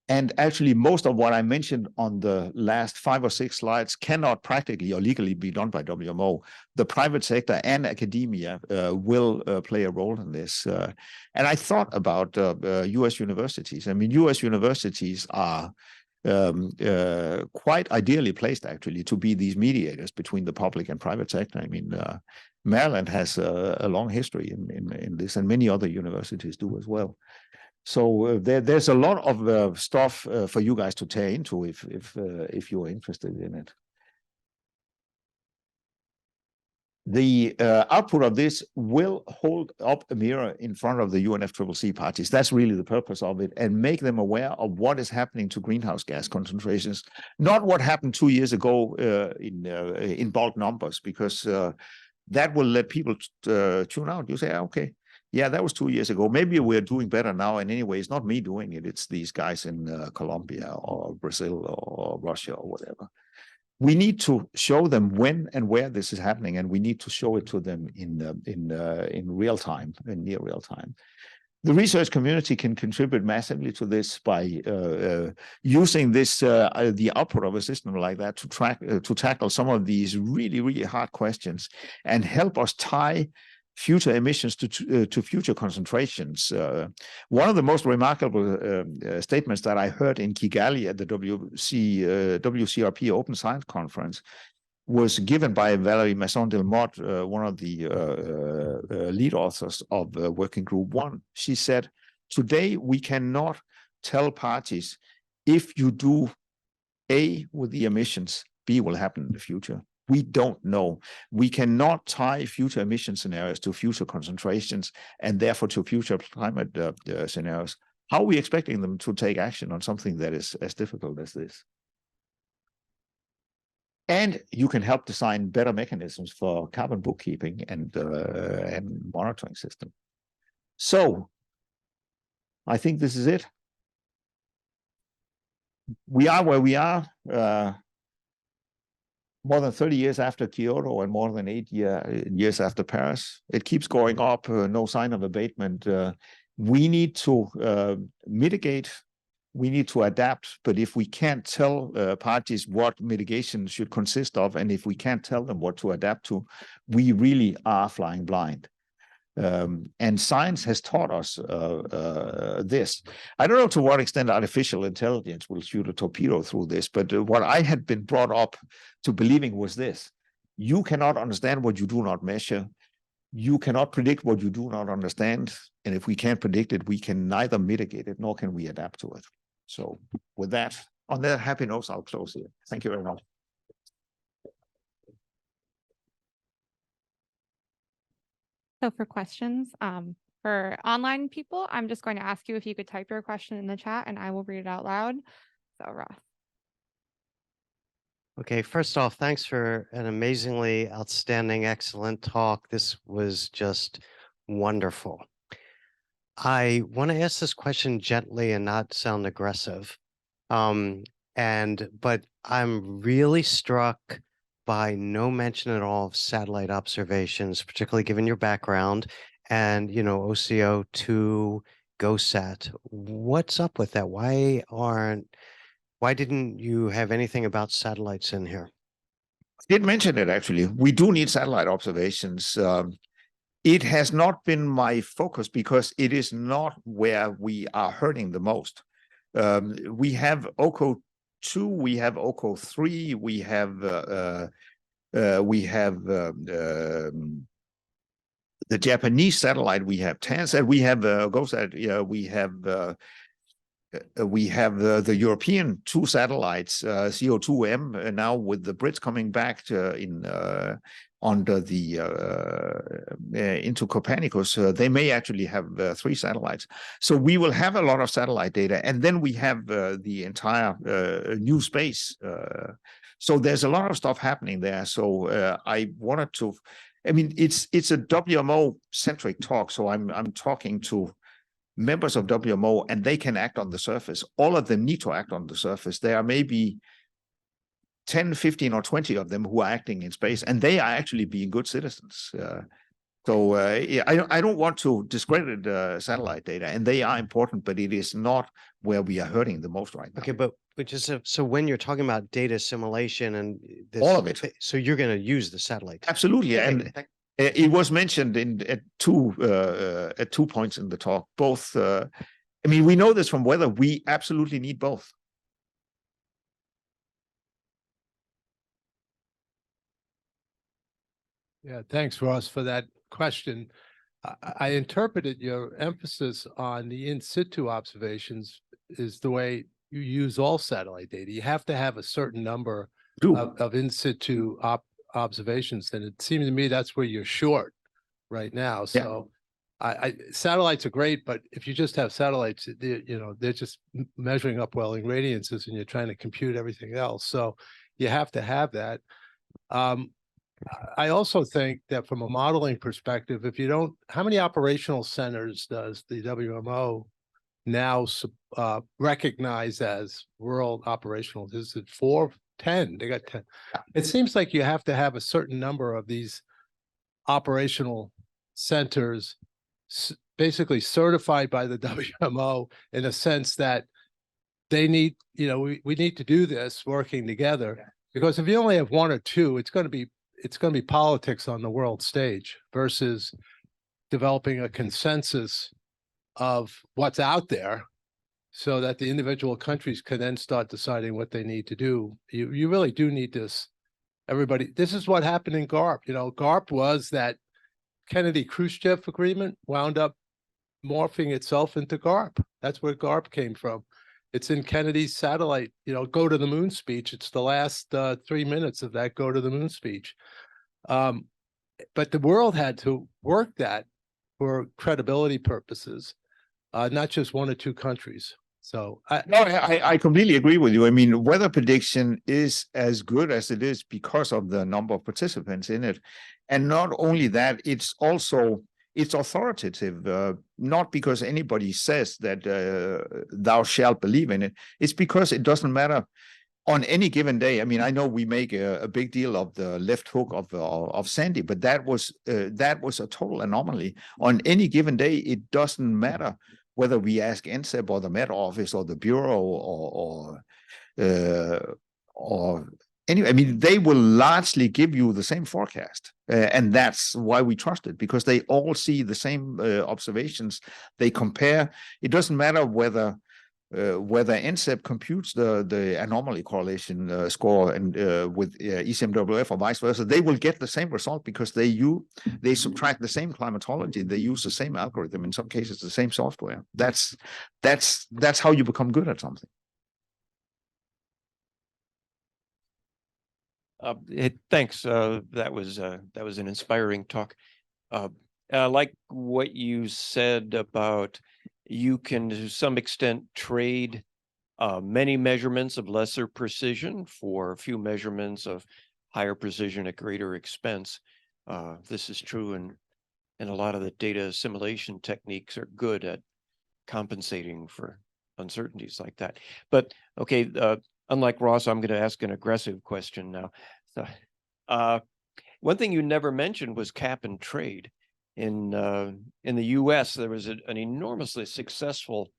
And actually, most of what I mentioned on the last 5 or 6 slides cannot practically or legally be done by WMO. The private sector and academia will play a role in this. And I thought about US universities. I mean, US universities are quite ideally placed, actually, to be these mediators between the public and private sector. I mean, Maryland has a long history in this, and many other universities do as well. So there's a lot of stuff for you guys to tear into if you're interested in it. The output of this will hold up a mirror in front of the UNFCCC parties. That's really the purpose of it, and make them aware of what is happening to greenhouse gas concentrations, not what happened 2 years ago in bulk numbers, because that will let people tune out. You say, okay, yeah, that was 2 years ago. Maybe we're doing better now. And anyway, it's not me doing it. It's these guys in Colombia or Brazil or Russia or whatever. We need to show them when and where this is happening, and we need to show it to them in real time, in near real time. The research community can contribute massively to this by using this the output of a system like that to tackle some of these really, really hard questions and help us tie future emissions to future concentrations. One of the most remarkable statements that I heard in Kigali at the WCRP Open Science Conference was given by Valerie Masson-Delmotte, one of the lead authors of Working Group 1. She said, today we cannot tell parties, if you do A with the emissions, B will happen in the future. We don't know. We cannot tie future emission scenarios to future concentrations and therefore to future climate scenarios. How are we expecting them to take action on something that is as difficult as this? And you can help design better mechanisms for carbon bookkeeping and monitoring system. So I think this is it. We are where we are. More than 30 years after Kyoto and more than 8 years after Paris. It keeps going up, no sign of abatement. We need to mitigate, we need to adapt, but if we can't tell parties what mitigation should consist of, and if we can't tell them what to adapt to, we really are flying blind. And science has taught us this. I don't know to what extent artificial intelligence will shoot a torpedo through this, but what I had been brought up to believing was this: you cannot understand what you do not measure. You cannot predict what you do not understand. And if we can't predict it, we can neither mitigate it nor can we adapt to it. So with that, on that happy note, I'll close here. Thank you very much. So for questions, for online people, I'm just going to ask you if you could type your question in the chat and I will read it out loud. So Ross. Okay, first off, thanks for an amazingly outstanding, excellent talk. This was just wonderful. I want to ask this question gently and not sound aggressive. But I'm really struck by no mention at all of satellite observations, particularly given your background and, you know, OCO2, GOSAT. What's up with that? Why didn't you have anything about satellites in here? I did mention it, actually. We do need satellite observations. It has not been my focus because it is not where we are hurting the most. We have OCO2, we have OCO3, we have the Japanese satellite, we have TANSAT, we have GOSAT, we have the European 2 satellites, CO2M, now with the Brits coming back under the into Copernicus. They may actually have 3 satellites. So we will have a lot of satellite data, and then we have the entire new space. So there's a lot of stuff happening there. So I wanted to, I mean, it's a WMO centric talk. So I'm talking to members of WMO, and they can act on the surface. All of them need to act on the surface. There are maybe 10, 15, or 20 of them who are acting in space, and they are actually being good citizens. I don't want to discredit satellite data, and they are important, but it is not where we are hurting the most right now. Okay, but just so when you're talking about data assimilation and this, all of it, so you're going to use the satellite. Absolutely, and it was mentioned at two points in the talk. Both, I mean, we know this from weather. We absolutely need both. Yeah, thanks, Ross, for that question. I interpreted your emphasis on the in situ observations is the way you use all satellite data. You have to have a certain number of in situ observations, and it seems to me that's where you're short right now. So satellites are great, but if you just have satellites, they're just measuring upwelling radiances and you're trying to compute everything else. So you have to have that. I also think that from a modeling perspective, if you don't, how many operational centers does the WMO now recognize as world operational? Is it 4, 10? They got 10. It seems like you have to have a certain number of these operational centers basically certified by the WMO in a sense that they need, we need to do this working together, because if you only have 1 or 2, it's going to be politics on the world stage versus developing a consensus of what's out there so that the individual countries can then start deciding what they need to do. You really do need this. Everybody, this is what happened in GARP. You know, GARP was that Kennedy-Khrushchev agreement wound up morphing itself into GARP. That's where GARP came from. It's in Kennedy's satellite, you know, go to the moon speech. It's the last 3 minutes of that go to the moon speech. But the world had to work that for credibility purposes, not just 1 or 2 countries. So I completely agree with you. I mean, weather prediction is as good as it is because of the number of participants in it. And not only that, it's authoritative, not because anybody says that thou shalt believe in it. It's because it doesn't matter on any given day. I mean, I know we make a big deal of the left hook of Sandy, but that was a total anomaly. On any given day, it doesn't matter whether we ask NCEP or the Met Office or the Bureau or anyway. I mean, they will largely give you the same forecast, and that's why we trust it, because they all see the same observations. They compare. It doesn't matter whether NCEP computes the anomaly correlation score and with ECMWF or vice versa, they will get the same result because they subtract the same climatology, they use the same algorithm, in some cases the same software. That's how you become good at something. Thanks. That was an inspiring talk. I like what you said about you can, to some extent, trade many measurements of lesser precision for a few measurements of higher precision at greater expense. This is true, and a lot of the data assimilation techniques are good at compensating for uncertainties like that. But okay, unlike Ross, I'm going to ask an aggressive question now. So, one thing you never mentioned was cap and trade. In the U.S., there was an enormously successful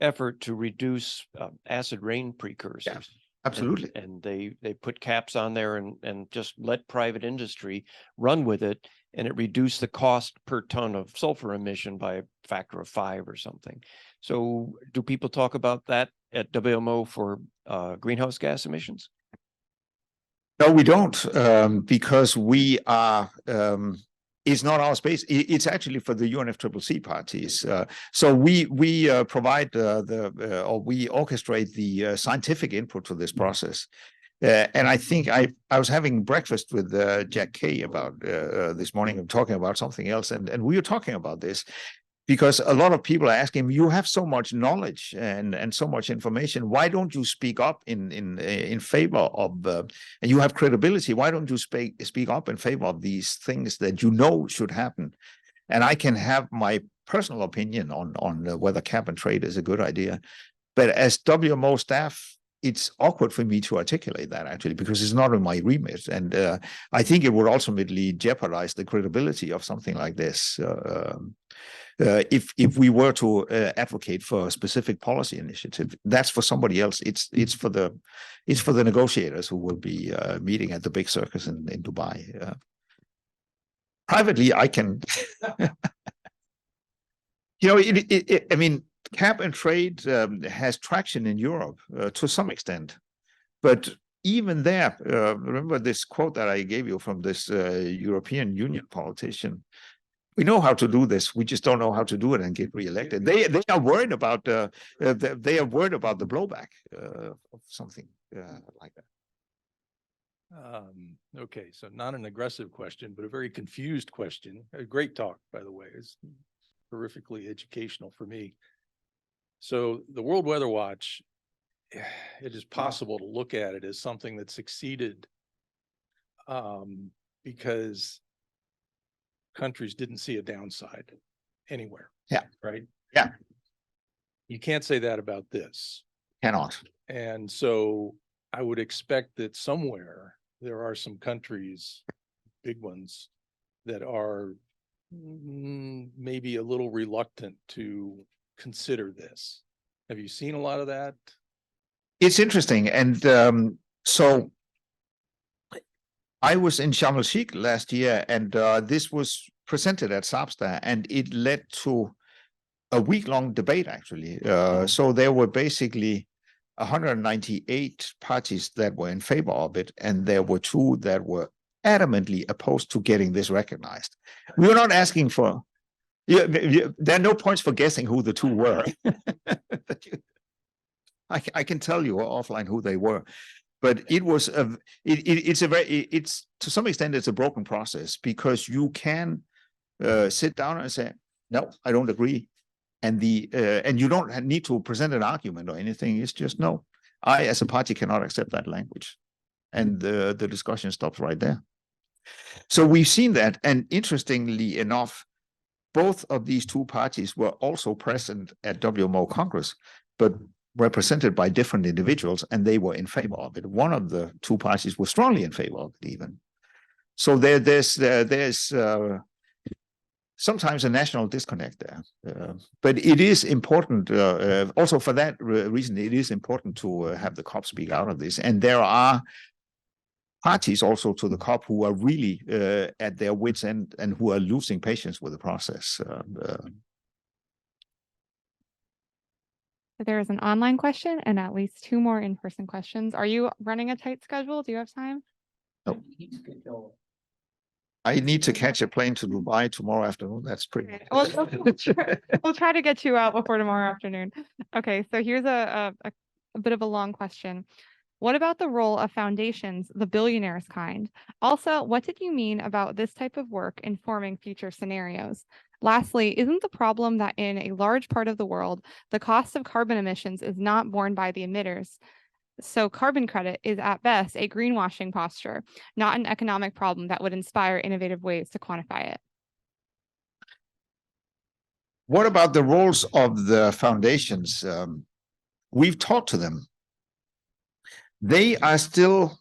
effort to reduce acid rain precursors. Yeah, absolutely. And they put caps on there and just let private industry run with it, and it reduced the cost per ton of sulfur emission by a factor of 5 or something. So do people talk about that at WMO for greenhouse gas emissions? No, we don't, because we are. It's not our space. It's actually for the UNFCCC parties. So we provide or we orchestrate the scientific input to this process. And I think I was having breakfast with Jack Kay about this morning and talking about something else, and we were talking about this because a lot of people are asking him, you have so much knowledge and so much information. Why don't you speak up in favor of, and you have credibility, why don't you speak up in favor of these things that you know should happen? And I can have my personal opinion on whether cap and trade is a good idea. But as WMO staff, it's awkward for me to articulate that, actually, because it's not in my remit. And I think it would ultimately jeopardize the credibility of something like this. If we were to advocate for a specific policy initiative, that's for somebody else. It's for the negotiators who will be meeting at the big circus in Dubai. Privately, I can, I mean, cap and trade has traction in Europe to some extent, but even there, remember this quote that I gave you from this European Union politician. We know how to do this. We just don't know how to do it and get reelected. They are worried about the blowback of something like that. Okay, so not an aggressive question, but a very confused question. A great talk, by the way. It's terrifically educational for me. So the World Weather Watch, it is possible to look at it as something that succeeded because countries didn't see a downside anywhere. Yeah. Right? Yeah. You can't say that about this. Cannot. And so I would expect that somewhere there are some countries, big ones, that are maybe a little reluctant to consider this. Have you seen a lot of that? It's interesting. And so I was in Sharm el-Sheikh last year, and this was presented at SAPSTA, and it led to a week-long debate, actually. So there were basically 198 parties that were in favor of it, and there were 2 that were adamantly opposed to getting this recognized. We were not asking for, there are no points for guessing who the 2 were. I can tell you offline who they were, but it was it's to some extent it's a broken process, because you can sit down and say, no, I don't agree. And you don't need to present an argument or anything. It's just, no, I as a party cannot accept that language. And the discussion stops right there. So we've seen that. And interestingly enough, both of these 2 parties were also present at WMO Congress, but represented by different individuals, and they were in favor of it. One of the 2 parties was strongly in favor of it even. So there's sometimes a national disconnect there. But it is important, also for that reason, it is important to have the COP speak out of this. And there are parties also to the COP who are really at their wits' end and who are losing patience with the process. There is an online question and at least 2 more in-person questions. Are you running a tight schedule? Do you have time? No. I need to catch a plane to Dubai tomorrow afternoon. That's pretty. Okay. We'll try to get you out before tomorrow afternoon. Okay, so here's a bit of a long question. What about the role of foundations, the billionaires kind? Also, what did you mean about this type of work informing future scenarios? Lastly, isn't the problem that in a large part of the world, the cost of carbon emissions is not borne by the emitters? So carbon credit is at best a greenwashing posture, not an economic problem that would inspire innovative ways to quantify it. What about the roles of the foundations? We've talked to them. They are still,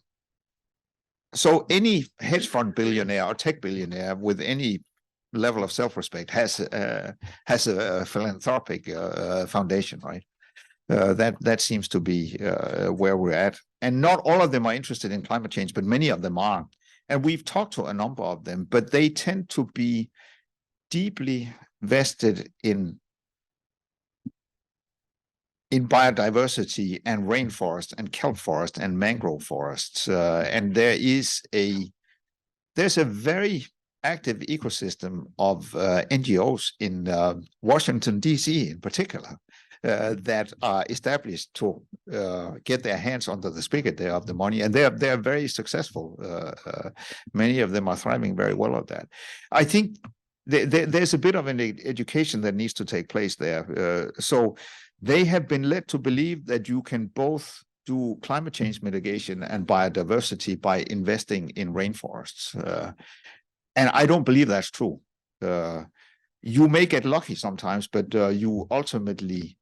so any hedge fund billionaire or tech billionaire with any level of self-respect has a philanthropic foundation, right? That seems to be where we're at. And not all of them are interested in climate change, but many of them are. And we've talked to a number of them, but they tend to be deeply vested in biodiversity and rainforest and kelp forest and mangrove forests. And there's a very active ecosystem of NGOs in Washington, D.C. in particular, that are established to get their hands under the spigot there of the money. And they're very successful. Many of them are thriving very well at that. I think there's a bit of an education that needs to take place there. So they have been led to believe that you can both do climate change mitigation and biodiversity by investing in rainforests. And I don't believe that's true. You may get lucky sometimes, but you ultimately,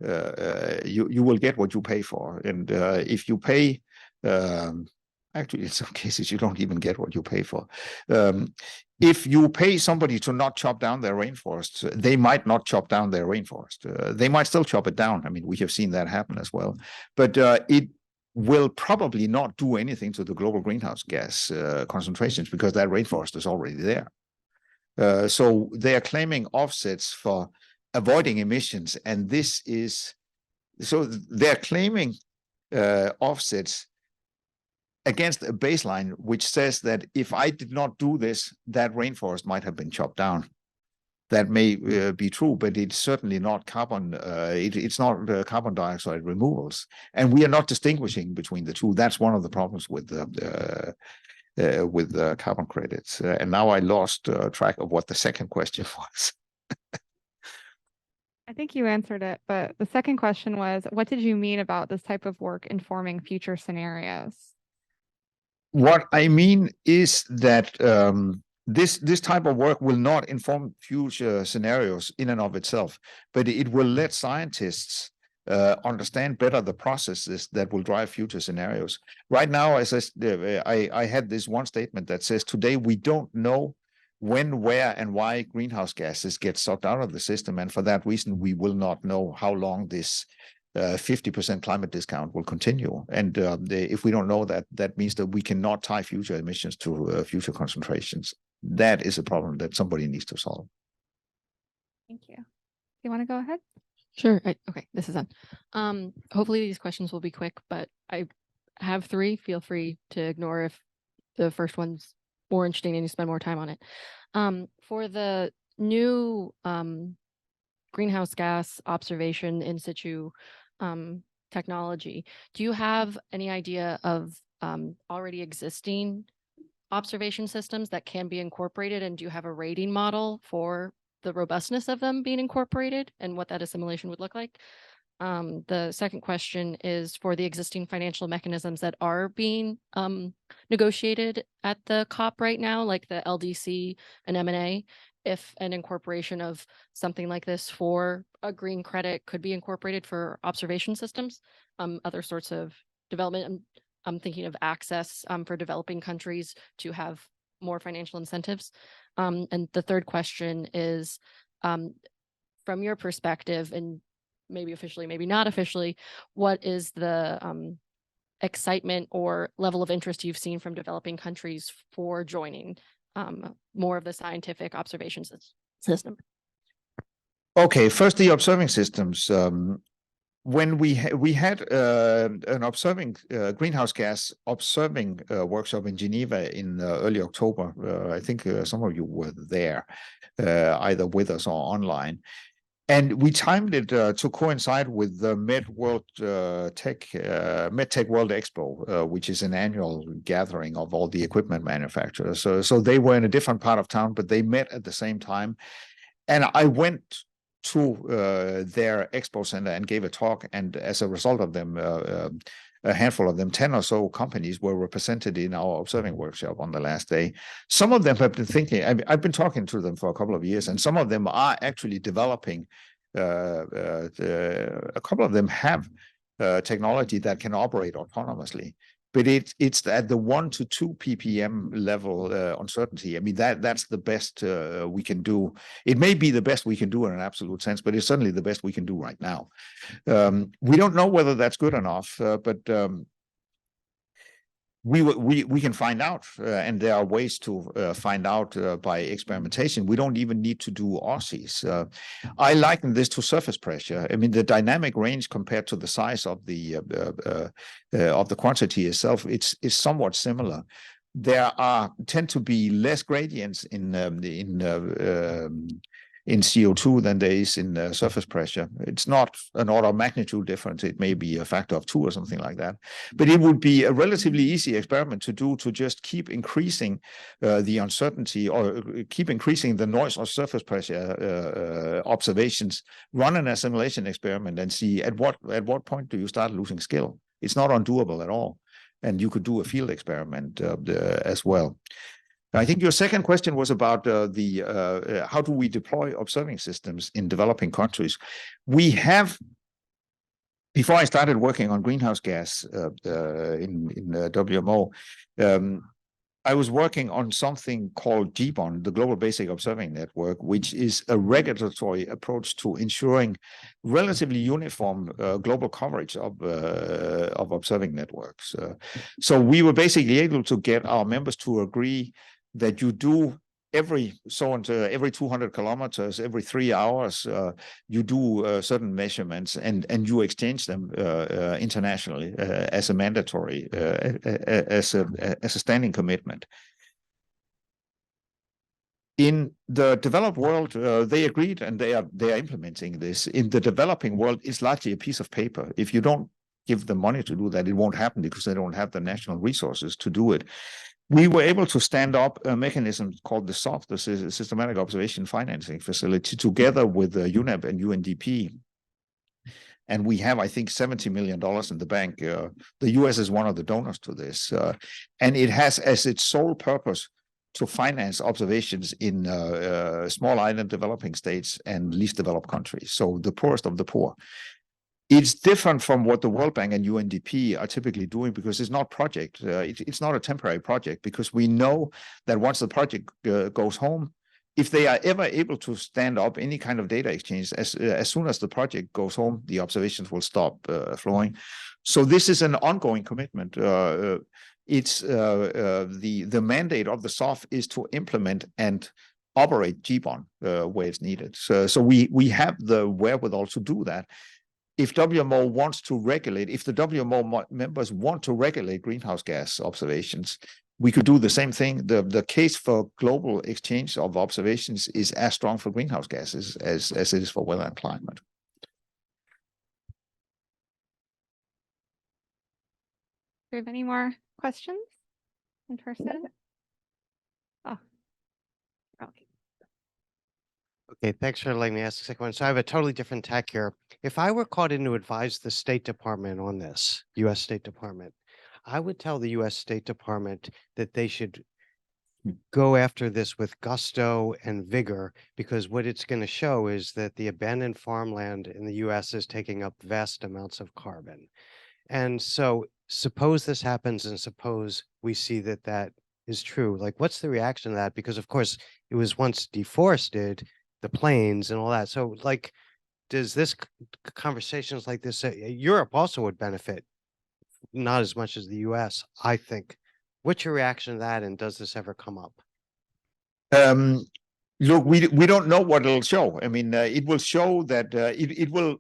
you will get what you pay for. And if you pay, actually in some cases you don't even get what you pay for. If you pay somebody to not chop down their rainforests, they might not chop down their rainforest. They might still chop it down. I mean, we have seen that happen as well. But it will probably not do anything to the global greenhouse gas concentrations, because that rainforest is already there. So they are claiming offsets for avoiding emissions, and this is, so they're claiming offsets against a baseline which says that if I did not do this, that rainforest might have been chopped down. That may be true, but it's certainly not carbon. It's not carbon dioxide removals, and we are not distinguishing between the two. That's one of the problems with carbon credits. And now I lost track of what the second question was. I think you answered it, but the second question was, what did you mean about this type of work informing future scenarios? What I mean is that this type of work will not inform future scenarios in and of itself, but it will let scientists understand better the processes that will drive future scenarios. Right now, as I had this one statement that says, today we don't know when, where, and why greenhouse gases get sucked out of the system. And for that reason, we will not know how long this 50% climate discount will continue. And if we don't know that, that means that we cannot tie future emissions to future concentrations. That is a problem that somebody needs to solve. Thank you. You want to go ahead? Sure. Okay, this is on. Hopefully these questions will be quick, but I have three. Feel free to ignore if the first one's more interesting and you spend more time on it. For the new greenhouse gas observation in situ technology, do you have any idea of already existing observation systems that can be incorporated? And do you have a rating model for the robustness of them being incorporated and what that assimilation would look like? The second question is for the existing financial mechanisms that are being negotiated at the COP right now, like the LDC and M&A, if an incorporation of something like this for a green credit could be incorporated for observation systems, other sorts of development. I'm thinking of access for developing countries to have more financial incentives. And the third question is, from your perspective, and maybe officially, maybe not officially, what is the excitement or level of interest you've seen from developing countries for joining more of the scientific observation system? Okay, first the observing systems. When we had an observing greenhouse gas observing workshop in Geneva in early October, I think some of you were there, either with us or online. And we timed it to coincide with the MedTech World Expo, which is an annual gathering of all the equipment manufacturers. So they were in a different part of town, but they met at the same time. And I went to their expo center and gave a talk. And as a result of them, a handful of them, 10 or so companies were represented in our observing workshop on the last day. Some of them have been thinking, I've been talking to them for a couple of years, and some of them are actually developing, a couple of them have technology that can operate autonomously. But it's at the 1 to 2 ppm level uncertainty. I mean, that's the best we can do. It may be the best we can do in an absolute sense, but it's certainly the best we can do right now. We don't know whether that's good enough, but we can find out, and there are ways to find out by experimentation. We don't even need to do OSCEs. I liken this to surface pressure. I mean, the dynamic range compared to the size of the quantity itself, it's somewhat similar. There tend to be less gradients in CO2 than there is in surface pressure. It's not an order of magnitude difference. It may be a factor of 2 or something like that. But it would be a relatively easy experiment to do, to just keep increasing the uncertainty, or keep increasing the noise of surface pressure observations, run an assimilation experiment and see at what point do you start losing skill. It's not undoable at all. And you could do a field experiment as well. I think your second question was about how do we deploy observing systems in developing countries. We have, before I started working on greenhouse gas in WMO, I was working on something called GBON, the Global Basic Observing Network, which is a regulatory approach to ensuring relatively uniform global coverage of observing networks. So we were basically able to get our members to agree that you do every 200 kilometers, every 3 hours, you do certain measurements and you exchange them internationally as a mandatory, as a standing commitment. In the developed world, they agreed, and they are implementing this. In the developing world, it's largely a piece of paper. If you don't give them money to do that, it won't happen because they don't have the national resources to do it. We were able to stand up a mechanism called the SOF, the Systematic Observation Financing Facility, together with UNEP and UNDP. And we have, I think, $70 million in the bank. The US is one of the donors to this. And it has as its sole purpose to finance observations in small island developing states and least developed countries, so the poorest of the poor. It's different from what the World Bank and UNDP are typically doing because it's not project. It's not a temporary project, because we know that once the project goes home, if they are ever able to stand up any kind of data exchange, as soon as the project goes home, the observations will stop flowing. So this is an ongoing commitment. It's the mandate of the SOF is to implement and operate GBON where it's needed. So we have the wherewithal to do that. If WMO wants to regulate, if the WMO members want to regulate greenhouse gas observations, we could do the same thing. The case for global exchange of observations is as strong for greenhouse gases as it is for weather and climate. Do we have any more questions in person? Oh. Okay. Okay, thanks for letting me ask the second one. So I have a totally different tack here. If I were called in to advise the State Department on this, US State Department, I would tell the US State Department that they should go after this with gusto and vigor, because what it's going to show is that the abandoned farmland in the US is taking up vast amounts of carbon. And so suppose this happens and suppose we see that that is true. Like, what's the reaction to that? Because of course it was once deforested, the plains and all that. So like, does this conversations like this, Europe also would benefit, not as much as the US, I think. What's your reaction to that? And does this ever come up? Look, we don't know what it'll show. I mean, it will show that it will,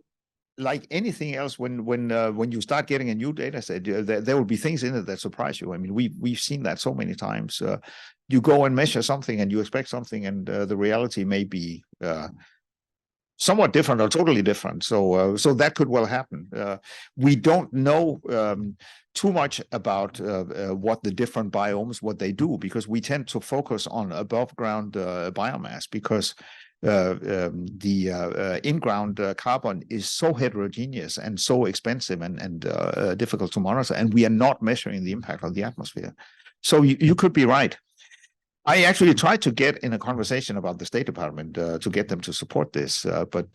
like anything else, when you start getting a new data set, there will be things in it that surprise you. I mean, we've seen that so many times. You go and measure something and you expect something, and the reality may be somewhat different or totally different. So that could well happen. We don't know too much about what the different biomes, what they do, because we tend to focus on above ground biomass, because the in-ground carbon is so heterogeneous and so expensive and difficult to monitor, and we are not measuring the impact of the atmosphere. So you could be right. I actually tried to get in a conversation about the State Department to get them to support this, but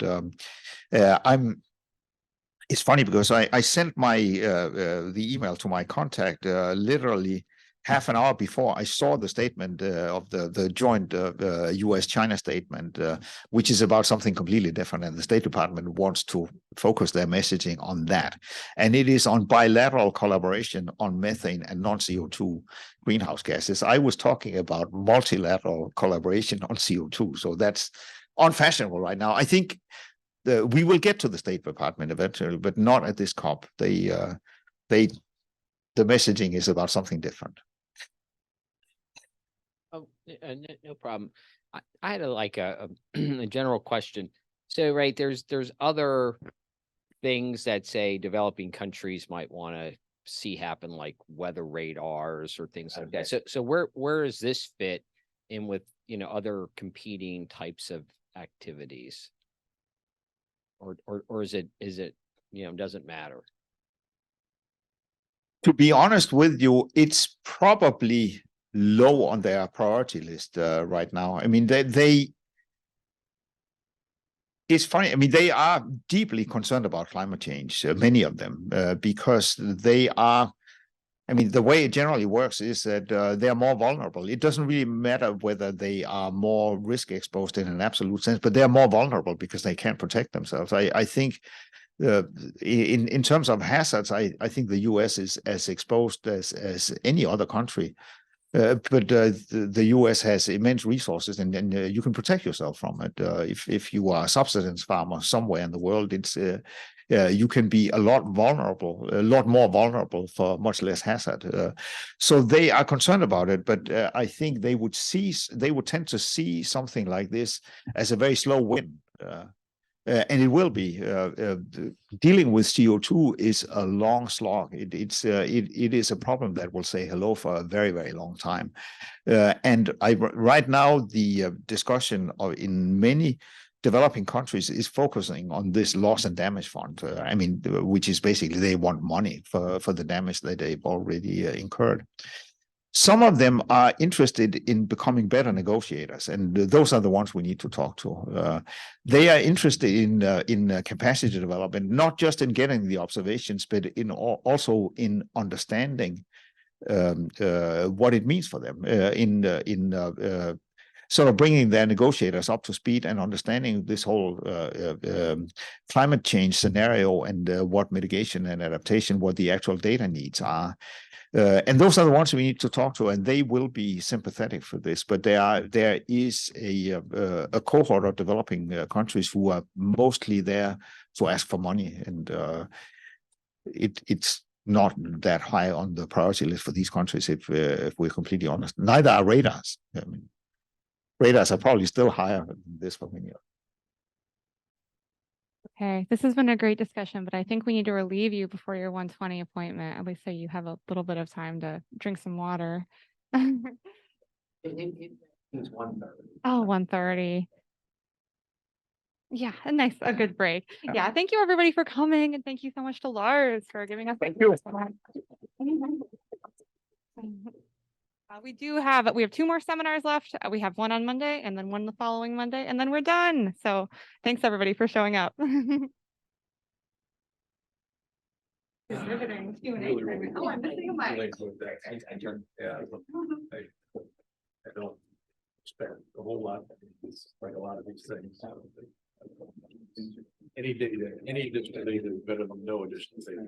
it's funny because I sent my the email to my contact literally half an hour before I saw the statement of the joint US-China statement, which is about something completely different, and the State Department wants to focus their messaging on that. And it is on bilateral collaboration on methane and non-CO2 greenhouse gases. I was talking about multilateral collaboration on CO2, so that's unfashionable right now. I think we will get to the State Department eventually, but not at this COP. The messaging is about something different. Oh, no problem. I had a general question. So, right, there's other things that say developing countries might want to see happen, like weather radars or things like that. So where does this fit in with, other competing types of activities? Or is it, doesn't matter? To be honest with you, it's probably low on their priority list right now. I mean, it's funny. I mean, they are deeply concerned about climate change, many of them, because they are, I mean, the way it generally works is that they are more vulnerable. It doesn't really matter whether they are more risk exposed in an absolute sense, but they're more vulnerable because they can't protect themselves. I think in terms of hazards, I think the US is as exposed as any other country. But the US has immense resources, and you can protect yourself from it. If you are a subsistence farmer somewhere in the world, it's you can be a lot more vulnerable for much less hazard. So they are concerned about it, but I think they would tend to see something like this as a very slow win. And it will be. Dealing with CO2 is a long slog. It is a problem that will say hello for a very, very long time. And right now, the discussion in many developing countries is focusing on this loss and damage fund. I mean, which is basically they want money for the damage that they've already incurred. Some of them are interested in becoming better negotiators, and those are the ones we need to talk to. They are interested in capacity development, not just in getting the observations, but also in understanding what it means for them. sort of bringing their negotiators up to speed and understanding this whole climate change scenario and what mitigation and adaptation, what the actual data needs are. And those are the ones we need to talk to, and they will be sympathetic for this. But there is a cohort of developing countries who are mostly there to ask for money, and it's not that high on the priority list for these countries, if we're completely honest. Neither are radars. I mean, radars are probably still higher than this for many. Okay, this has been a great discussion, but I think we need to relieve you before your 1:20 appointment, at least so you have a little bit of time to drink some water. It's 1:30. Oh, 1:30. Yeah, a good break. Yeah, thank you everybody for coming, and thank you so much to Lars for giving us. Thank you. We have 2 more seminars left. We have one on Monday and then one the following Monday, and then we're done. So thanks everybody for showing up. Riveting Q&A. Oh, I'm missing a mic. I don't expect a whole lot. It's like a lot of these things. Any data, any additional data is better than no additional data.